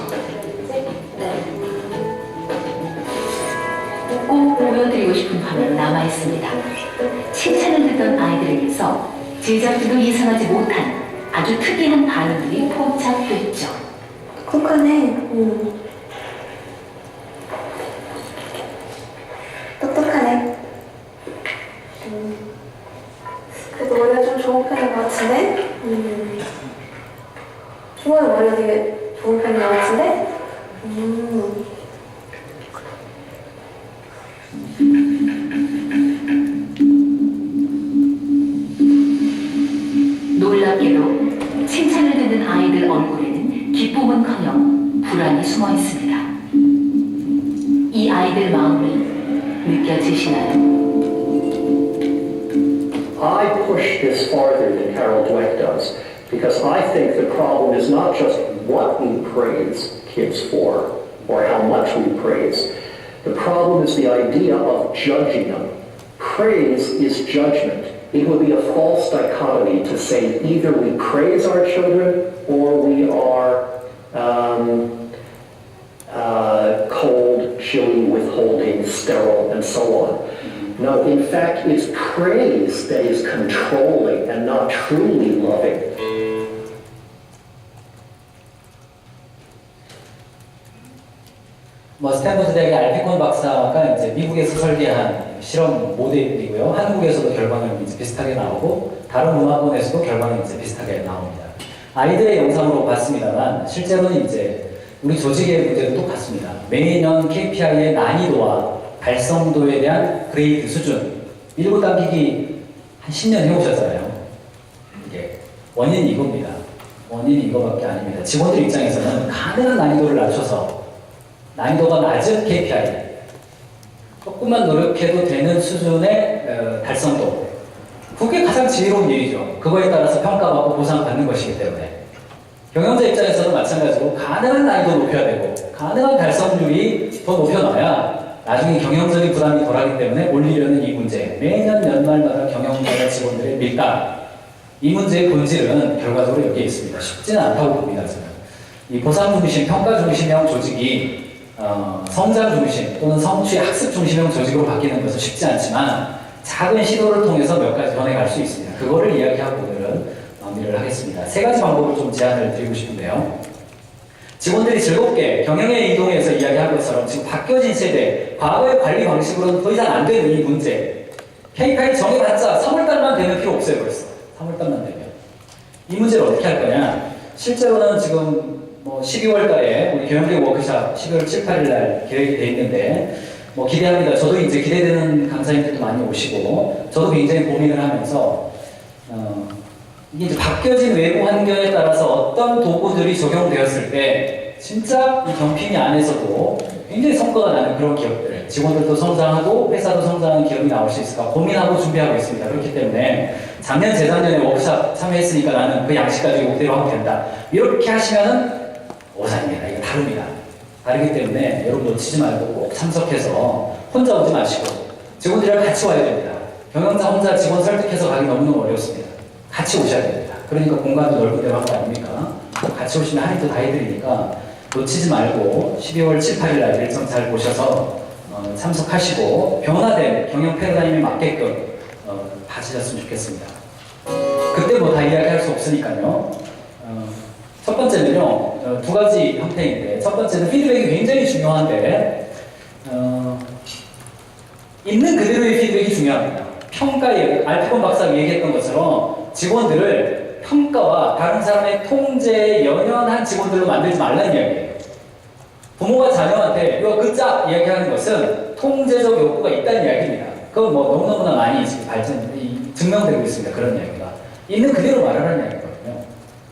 꼭 보여드리고 싶은 화면이 남아있습니다. 칭찬을 듣던 아이들에게서 제작진도 예상하지 못한 아주 특이한 반응들이 포착됐죠. 똑똑하네. 똑똑하네. 그래도 머리가 좀 좋은 편인 것 같은데? 주머니 머리가 되게 좋은 편인 것 같은데? 놀랍게도 칭찬을 듣는 아이들 얼굴에는 기쁨은커녕 불안이 숨어 있습니다. 이 아이들 마음이 느껴지시나요? I push this farther than Carol Dweck does because I think the problem is not just what we praise kids for or how much we praise. The problem is the idea of judging them. Praise is judgment. It would be a false dichotomy to say either we praise our children or we are cold, chilly, withholding, sterile, and so on. No, in fact, it's praise that is controlling and not truly loving. 스탠퍼드 대학의 알피콘 박사가 이제 미국에서 설계한 실험 모델이고요. 한국에서도 결과는 이제 비슷하게 나오고 다른 문화권에서도 결과는 이제 비슷하게 나옵니다. 아이들의 영상으로 봤습니다만 실제로는 이제 우리 조직의 문제도 똑같습니다. 매년 KPI의 난이도와 달성도에 대한 그레이드 수준, 밀고 당기기 한 10년 해오셨잖아요. 이게 원인이 이겁니다. 원인이 이거밖에 아닙니다. 직원들 입장에서는 가능한 난이도를 낮춰서 난이도가 낮은 KPI, 조금만 노력해도 되는 수준의 달성도, 그게 가장 지혜로운 일이죠. 그거에 따라서 평가받고 보상받는 것이기 때문에. 경영자 입장에서도 마찬가지로 가능한 난이도 높여야 되고 가능한 달성률이 더 높여놔야 나중에 경영적인 부담이 덜하기 때문에 올리려는 이 문제, 매년 연말마다 경영자와 직원들의 밀당, 이 문제의 본질은 결과적으로 여기에 있습니다. 쉽지는 않다고 봅니다. 저는. 이 보상 중심, 평가 중심형 조직이 성장 중심 또는 성취 학습 중심형 조직으로 바뀌는 것은 쉽지 않지만 작은 시도를 통해서 몇 가지 변해갈 수 있습니다. 그거를 이야기하고 오늘은 마무리를 하겠습니다. 세 가지 방법을 좀 제안을 드리고 싶은데요. 직원들이 즐겁게 경영에 이동해서 이야기한 것처럼 지금 바뀌어진 세대, 과거의 관리 방식으로는 더 이상 안 되는 이 문제, KPI 정해봤자 3월달만 되면 필요 없어요. 벌써 3월달만 되면 이 문제를 어떻게 할 거냐. 실제로는 지금 12월 달에 우리 경영대 워크샵 12월 7, 8일 날 계획이 돼 있는데 기대합니다. 저도 이제 기대되는 강사님들도 많이 오시고 저도 굉장히 고민을 하면서 이게 이제 바뀌어진 외부 환경에 따라서 어떤 도구들이 적용되었을 때 진짜 이 경핑이 안에서도 굉장히 성과가 나는 그런 기업들, 직원들도 성장하고 회사도 성장하는 기업이 나올 수 있을까 고민하고 준비하고 있습니다. 그렇기 때문에 작년, 재작년에 워크샵 참여했으니까 나는 그 양식 가지고 그대로 하면 된다. 이렇게 하시면은 오산입니다. 이거 다릅니다. 다르기 때문에 여러분 놓치지 말고 꼭 참석해서 혼자 오지 마시고 직원들이랑 같이 와야 됩니다. 경영자 혼자 직원 설득해서 가기 너무너무 어렵습니다. 같이 오셔야 됩니다. 그러니까 공간도 넓은 데로 한 거 아닙니까? 같이 오시면 할인도 다 해드리니까 놓치지 말고 12월 7, 8일 날 일정 잘 보셔서 참석하시고 변화된 경영 패러다임에 맞게끔 가지셨으면 좋겠습니다. 그때 다 이야기할 수 없으니까요. 첫 번째는요, 두 가지 형태인데, 첫 번째는 피드백이 굉장히 중요한데, 있는 그대로의 피드백이 중요합니다. 평가에, 알피곤 박사가 얘기했던 것처럼 직원들을 평가와 다른 사람의 통제에 연연한 직원들로 만들지 말라는 이야기예요. 부모가 자녀한테 이거 끄자 이야기하는 것은 통제적 욕구가 있다는 이야기입니다. 그건 너무너무나 많이 지금 증명되고 있습니다. 그런 이야기가. 있는 그대로 말하라는 이야기거든요.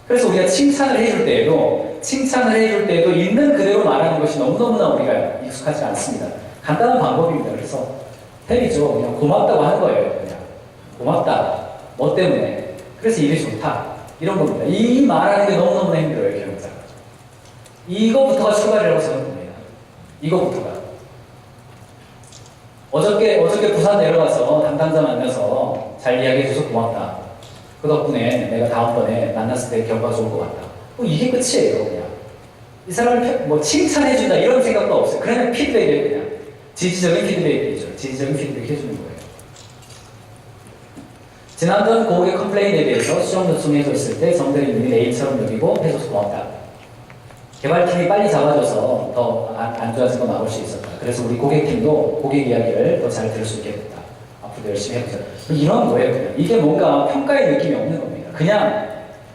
그래서 우리가 칭찬을 해줄 때에도 있는 그대로 말하는 것이 너무너무나 우리가 익숙하지 않습니다. 간단한 방법입니다. 그래서 헬이죠. 그냥 고맙다고 하는 거예요. 그냥 고맙다. 뭐 때문에? 그래서 일이 좋다. 이런 겁니다. 이 말하는 게 너무너무나 힘들어요. 경영자가. 이거부터가 출발이라고 생각합니다. 이거부터가. 어저께 부산 내려가서 담당자 만나서 잘 이야기해줘서 고맙다. 그 덕분에 내가 다음번에 만났을 때 결과가 좋을 것 같다. 이게 끝이에요. 그냥. 이 사람을 칭찬해준다 이런 생각도 없어요. 그냥 피드백이에요. 그냥. 지지적인 피드백이죠. 지지적인 피드백 해주는 거예요. 지난번 고객 컴플레인에 대해서 수정 요청해 줬을 때 정대리님이 내일처럼 여기고 해줘서 고맙다. 개발팀이 빨리 잡아줘서 더 안 좋아진 거 막을 수 있었다. 그래서 우리 고객팀도 고객 이야기를 더 잘 들을 수 있게 됐다. 앞으로 열심히 해보자. 이런 거예요. 그냥. 이게 뭔가 평가의 느낌이 없는 겁니다. 그냥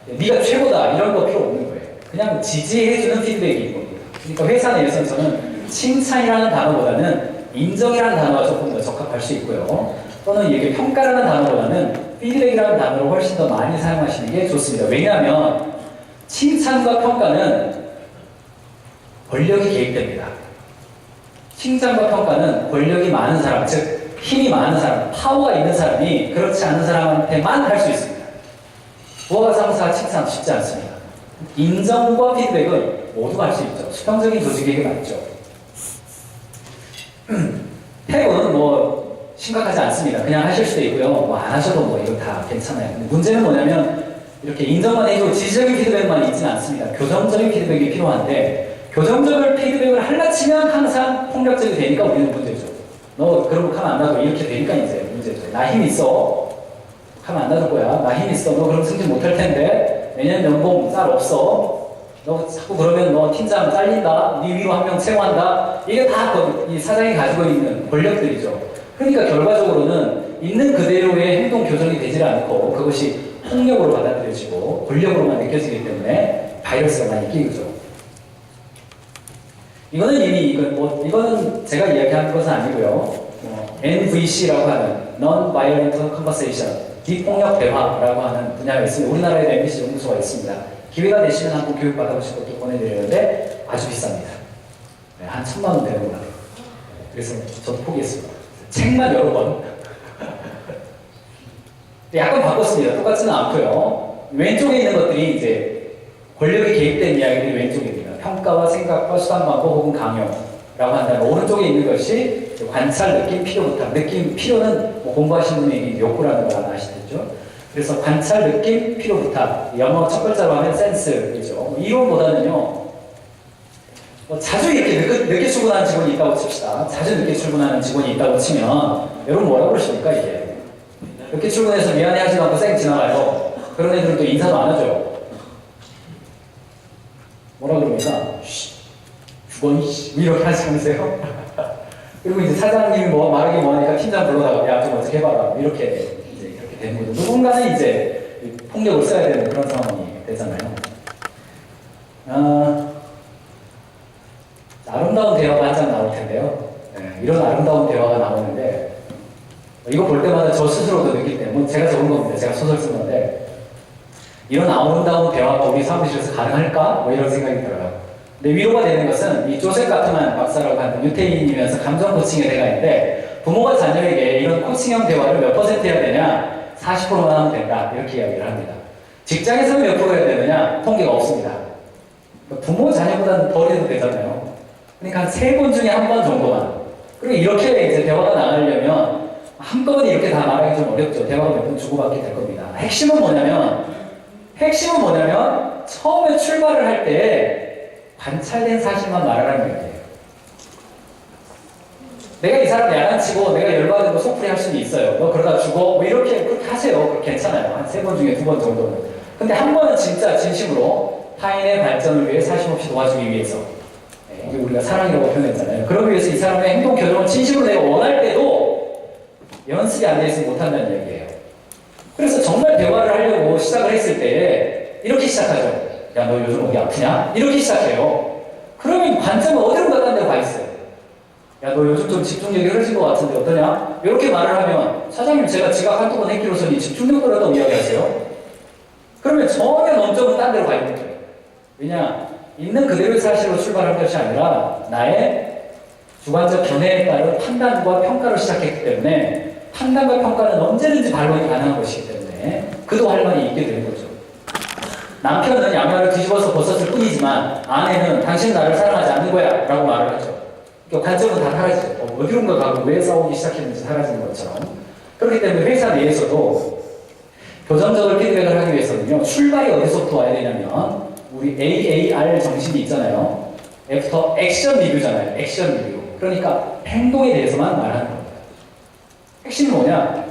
네가 최고다 이런 거 필요 없는 거예요. 그냥 지지해주는 피드백인 겁니다. 그러니까 회사 내에서 저는 칭찬이라는 단어보다는 인정이라는 단어가 조금 더 적합할 수 있고요. 또는 이게 평가라는 단어보다는 피드백이라는 단어를 훨씬 더 많이 사용하시는 게 좋습니다. 왜냐하면 칭찬과 평가는 권력이 개입됩니다. 칭찬과 평가는 권력이 많은 사람, 즉 힘이 많은 사람, 파워가 있는 사람이 그렇지 않은 사람한테만 할 수 있습니다. 부하가 상사 칭찬 쉽지 않습니다. 인정과 피드백은 모두가 할 수 있죠. 수평적인 조직에게 맞죠. 태고는 심각하지 않습니다. 그냥 하실 수도 있고요. 안 하셔도 이거 다 괜찮아요. 근데 문제는 뭐냐면 이렇게 인정만 해주고 지지적인 피드백만 있지는 않습니다. 교정적인 피드백이 필요한데 교정적인 피드백을 하려치면 항상 폭력적이 되니까 우리는 문제죠. 너 그런 거 하면 안 놔도 이렇게 되니까 이제 문제죠. 나 힘 있어. 하면 안 놔둘 거야. 나 힘 있어. 너 그럼 승진 못 할 텐데 내년 연봉 쌀 없어. 너 자꾸 그러면 너 팀장 잘린다. 네 위로 한 명 채용한다. 이게 다 이 사장이 가지고 있는 권력들이죠. 그러니까 결과적으로는 있는 그대로의 행동 교정이 되지 않고 그것이 폭력으로 받아들여지고 권력으로만 느껴지기 때문에 바이러스가 많이 끼우죠. 이거는 이미 이거는 제가 이야기하는 것은 아니고요. NVC라고 하는 Non-Violent Conversation, 비폭력 대화라고 하는 분야가 있습니다. 우리나라에도 MBC 연구소가 있습니다. 기회가 되시면 한번 교육 받아보실 것도 보내드리는데 아주 비쌉니다. 네, 한 1,000만 원 되는 것 같아요. 그래서 저도 포기했습니다. 책만 여러 번. 약간 바꿨습니다. 똑같지는 않고요. 왼쪽에 있는 것들이 이제 권력이 개입된 이야기들이 왼쪽입니다. 평가와 생각과 수단 방법 혹은 강요라고 한다면 오른쪽에 있는 것이 관찰, 느낌, 필요 부탁. 느낌, 필요는 뭐 공부하신 분이 욕구라는 걸 아시겠죠? 그래서 관찰, 느낌, 필요 부탁. 영어 첫 글자로 하면 센스이죠. 이론보다는요. 자주 이렇게 늦게 출근하는 직원이 있다고 칩시다. 자주 늦게 출근하는 직원이 있다고 치면 여러분 뭐라고 그러십니까 이게? 늦게 출근해서 미안해 하지도 않고 쌩 지나가요. 그런 애들은 또 인사도 안 하죠. 뭐라 그럽니까? 주건 이렇게 하시면서요. 그리고 이제 사장님이 뭐 말하기 뭐하니까 팀장 불러다가 야 좀 어떻게 해봐라 이렇게 되는 거죠. 누군가는 이제 폭력을 써야 되는 그런 상황이 되잖아요. 아름다운 대화가 한 장 나올 텐데요. 네, 이런 아름다운 대화가 나오는데 이거 볼 때마다 저 스스로도 느낄 때, 뭐 제가 적은 겁니다. 제가 소설 쓴 건데 이런 아름다운 대화가 우리 사무실에서 가능할까? 뭐 이런 생각이 들어요. 근데 위로가 되는 것은 이 조셉 가트만 박사라고 하는 유태인이면서 감정 코칭의 대가인데 부모가 자녀에게 이런 코칭형 대화를 몇 퍼센트 해야 되냐? 40%만 하면 된다. 이렇게 이야기를 합니다. 직장에서는 몇 프로 해야 되느냐? 통계가 없습니다. 부모 자녀보다는 덜 해도 되잖아요. 그러니까 한 3번 중에 1번 정도만. 그리고 이렇게 이제 대화가 나가려면 한꺼번에 이렇게 다 말하기 좀 어렵죠. 대화가 몇 번 주고받게 될 겁니다. 핵심은 뭐냐면 처음에 출발을 할 때 관찰된 사실만 말하라는 얘기예요. 내가 이 사람 야단치고 내가 열받은 거 속풀이 할 수는 있어요. 너 그러다 죽어? 뭐 그렇게 하세요. 그렇게 괜찮아요. 한 3번 중에 2번 정도는. 근데 한 번은 진짜 진심으로 타인의 발전을 위해 사심없이 도와주기 위해서. 네, 이게 우리가 사랑이라고 표현했잖아요. 그러기 위해서 이 사람의 행동 교정을 진심으로 내가 원할 때도 연습이 안 돼 있으면 못한다는 얘기예요. 그래서 정말 대화를 하려고 시작을 했을 때 이렇게 시작하죠. 야, 너 요즘 어디 아프냐? 이렇게 시작해요. 그러면 관점은 어디로 가는 데가 있어요. 야, 너 요즘 좀 집중력이 흐려진 것 같은데 어떠냐? 이렇게 말을 하면 사장님 제가 지각 한두 번 했기로서는 집중력 떨어졌다고 이야기하세요. 그러면 전혀 논점은 딴 데로 가 있는 거예요. 왜냐? 있는 그대로의 사실로 출발한 것이 아니라 나의 주관적 견해에 따른 판단과 평가를 시작했기 때문에 판단과 평가는 언제든지 반론이 가능한 것이기 때문에 그도 할 말이 있게 되는 거죠. 남편은 양말을 뒤집어서 벗었을 뿐이지만 아내는 당신 나를 사랑하지 않는 거야 라고 말을 하죠. 그러니까 관점은 다 사라지죠. 어디론가 가고 왜 싸우기 시작했는지 사라지는 것처럼. 그렇기 때문에 회사 내에서도 교정적으로 피드백을 하기 위해서는요. 출발이 어디서부터 와야 되냐면 우리 AAR 정신이 있잖아요. 애프터 액션 리뷰잖아요. 액션 리뷰. 그러니까 행동에 대해서만 말하는 겁니다. 핵심은 뭐냐?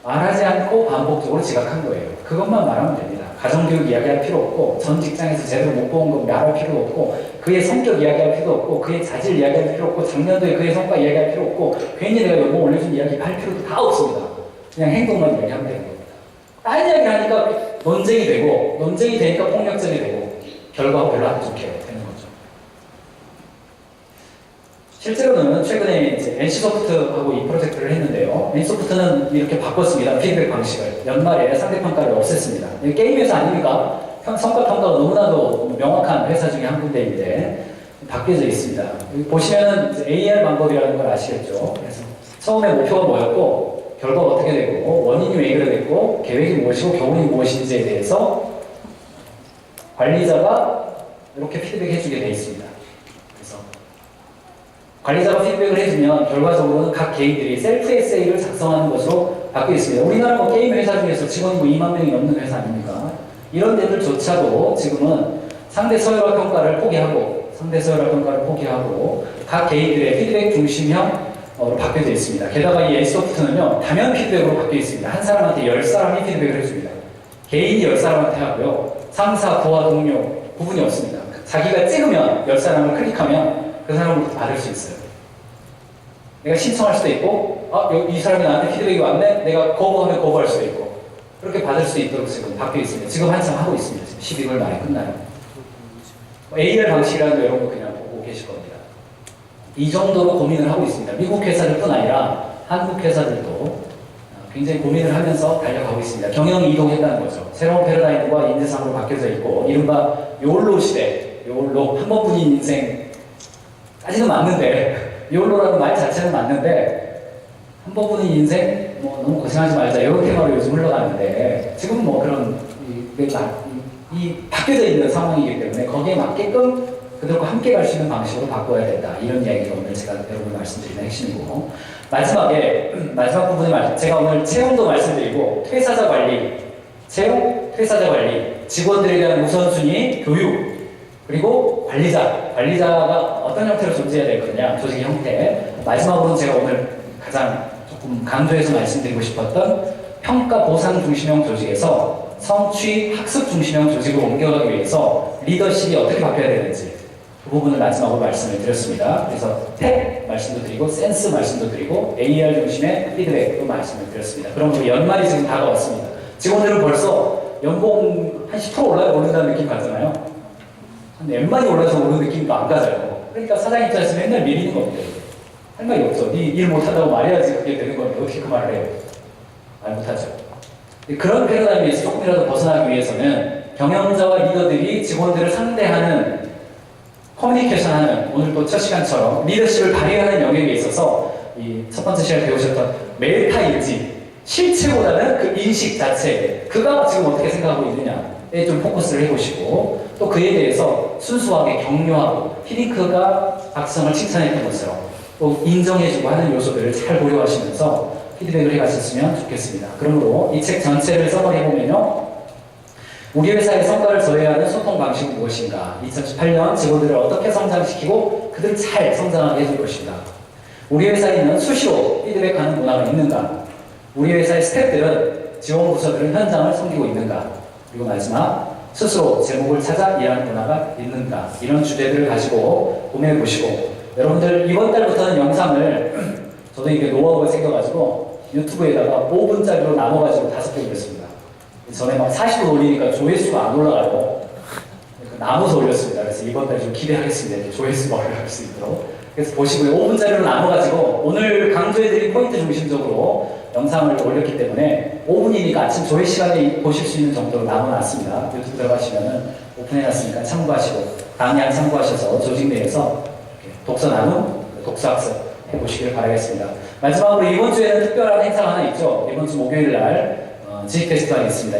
말하지 않고 반복적으로 지각한 거예요. 그것만 말하면 됩니다. 가정교육 이야기할 필요 없고 전 직장에서 제대로 못 본 거 말할 필요 없고 그의 성격 이야기할 필요 없고 그의 자질 이야기할 필요 없고 작년도에 그의 성과 이야기할 필요 없고 괜히 내가 연봉 올려준 이야기 할 필요도 다 없습니다. 그냥 행동만 이야기하면 되는 겁니다. 다른 이야기를 하니까 논쟁이 되고 논쟁이 되니까 폭력적이 되고 결과가 별로 안 좋게 되는 거죠. 실제로는 최근에 이제 NC소프트하고 이 프로젝트를 했는데요. NC소프트는 이렇게 바꿨습니다. 피드백 방식을. 연말에 상대평가를 없앴습니다. 게임 회사 아닙니까? 성과평가가 너무나도 명확한 회사 중에 한 군데인데 바뀌어져 있습니다. 여기 보시면은 AR 방법이라는 걸 아시겠죠? 그래서 처음에 목표가 뭐였고 결과가 어떻게 되고 원인이 왜 그래 됐고 계획이 무엇이고 교훈이 무엇인지에 대해서 관리자가 이렇게 피드백해주게 돼 있습니다. 관리자가 피드백을 해주면 결과적으로는 각 개인들이 셀프 에세이를 작성하는 것으로 바뀌어 있습니다. 우리나라 뭐 게임 회사 중에서 직원이 뭐 2만 명이 넘는 회사 아닙니까? 이런 데들조차도 지금은 상대 서열화 평가를 포기하고 각 개인들의 피드백 중심형으로 바뀌어져 있습니다. 게다가 이 NC소프트는요 다면 피드백으로 바뀌어 있습니다. 한 사람한테 10사람이 피드백을 해줍니다. 개인이 10사람한테 하고요. 상사, 부하, 동료 구분이 없습니다. 자기가 찍으면 10사람을 클릭하면 그 사람으로부터 받을 수 있어요. 내가 신청할 수도 있고, 이 사람이 나한테 피드백이 왔네? 내가 거부하면 거부할 수도 있고, 그렇게 받을 수 있도록 지금 바뀌어 있습니다. 지금 한참 하고 있습니다. 지금 12월 말에 끝나요. AR 방식이라는 거 여러분 그냥 보고 계실 겁니다. 이 정도로 고민을 하고 있습니다. 미국 회사들뿐 아니라 한국 회사들도 굉장히 고민을 하면서 달려가고 있습니다. 경영 이동했다는 거죠. 새로운 패러다임과 인재상으로 바뀌어져 있고 이른바 욜로 시대, 욜로 한 번뿐인 인생까지는 맞는데 욜로라는 말 자체는 맞는데 한 번뿐인 인생 뭐 너무 고생하지 말자 이런 테마로 요즘 흘러가는데 지금 뭐 그런 이 바뀌어져 있는 상황이기 때문에 거기에 맞게끔 그들과 함께 갈 수 있는 방식으로 바꿔야 된다. 이런 이야기가 오늘 제가 여러분 말씀드리는 핵심이고 마지막에 마지막 부분에 제가 오늘 채용도 말씀드리고 퇴사자 관리, 채용, 퇴사자 관리, 직원들에 대한 우선순위, 교육 그리고 관리자가 어떤 형태로 존재해야 될 거냐, 조직의 형태. 마지막으로는 제가 오늘 가장 조금 강조해서 말씀드리고 싶었던 평가 보상 중심형 조직에서 성취 학습 중심형 조직으로 옮겨가기 위해서 리더십이 어떻게 바뀌어야 되는지 그 부분을 마지막으로 말씀을 드렸습니다. 그래서 팩 말씀도 드리고 센스 말씀도 드리고 AR 중심의 피드백도 말씀을 드렸습니다. 그럼 연말이 지금 다가왔습니다. 직원들은 벌써 연봉 한 10% 오른다는 느낌 같잖아요. 한 N만이 올라서 오르는 느낌도 안 가져요. 그러니까 사장 입장에서 맨날 밀리는 겁니다. 할 말이 없죠. 네 일 못한다고 말해야지 그게 되는 건데 어떻게 그 말을 해요? 말 못하죠. 그런 패러다임에서 조금이라도 벗어나기 위해서는 경영자와 리더들이 직원들을 상대하는 커뮤니케이션하는 오늘 또 첫 시간처럼 리더십을 발휘하는 영역에 있어서 이 첫 번째 시간에 배우셨던 메타인지 실체보다는 그 인식 자체 그가 지금 어떻게 생각하고 있느냐에 좀 포커스를 해보시고 또 그에 대해서 순수하게 격려하고 피링크가 박성을 칭찬했던 것처럼 또 인정해주고 하는 요소들을 잘 고려하시면서 피드백을 해가셨으면 좋겠습니다. 그러므로 이 책 전체를 써머리해보면요. 우리 회사의 성과를 더해야 하는 소통 방식은 무엇인가? 2018년 직원들을 어떻게 성장시키고 그들을 잘 성장하게 해줄 것인가? 우리 회사에는 수시로 피드백하는 문화가 있는가? 우리 회사의 스태프들은 지원 부서들은 현장을 섬기고 있는가? 그리고 마지막 스스로 제목을 찾아 일하는 문화가 있는가? 이런 주제들을 가지고 고민해 보시고 여러분들 이번 달부터는 영상을 저도 이게 노하우가 생겨가지고 유튜브에다가 5분짜리로 나눠가지고 5개 올렸습니다. 전에 막 40분 올리니까 조회수가 안 올라가고 나눠서 올렸습니다. 그래서 이번 달에 좀 기대하겠습니다. 조회수가 올라갈 수 있도록. 그래서 보시고요. 5분짜리로 나눠가지고 오늘 강조해드린 포인트 중심적으로 영상을 올렸기 때문에 5분이니까 아침 조회 시간에 보실 수 있는 정도로 나눠놨습니다. 유튜브 들어가시면은 오픈해놨으니까 참고하시고 강의안 참고하셔서 조직 내에서 독서 나눔, 독서 학습 해보시길 바라겠습니다. 마지막으로 이번 주에는 특별한 행사가 하나 있죠. 이번 주 목요일 날 지식 페스티벌이 있습니다.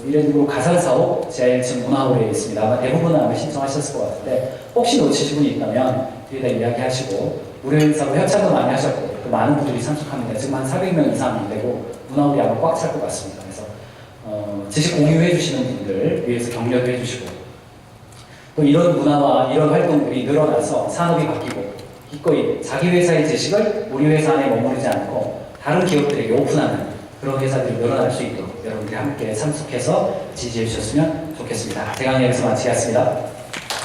이랜드로 가산사업 지하 1층 문화홀에 있습니다. 아마 대부분은 아마 신청하셨을 것 같은데 혹시 놓치신 분이 있다면 뒤에다 이야기하시고 무료 행사로 협찬도 많이 하셨고 또 많은 분들이 참석합니다. 지금 한 400명 이상이 되고 문화홀이 아마 꽉 찰 것 같습니다. 그래서 지식 공유해 주시는 분들 위해서 격려도 해주시고 또 이런 문화와 이런 활동들이 늘어나서 산업이 바뀌고 기꺼이 자기 회사의 지식을 우리 회사 안에 머무르지 않고 다른 기업들에게 오픈하는 그런 회사들이 늘어날 수 있도록 여러분들이 함께 참석해서 지지해 주셨으면 좋겠습니다. 대강의 여기서 마치겠습니다.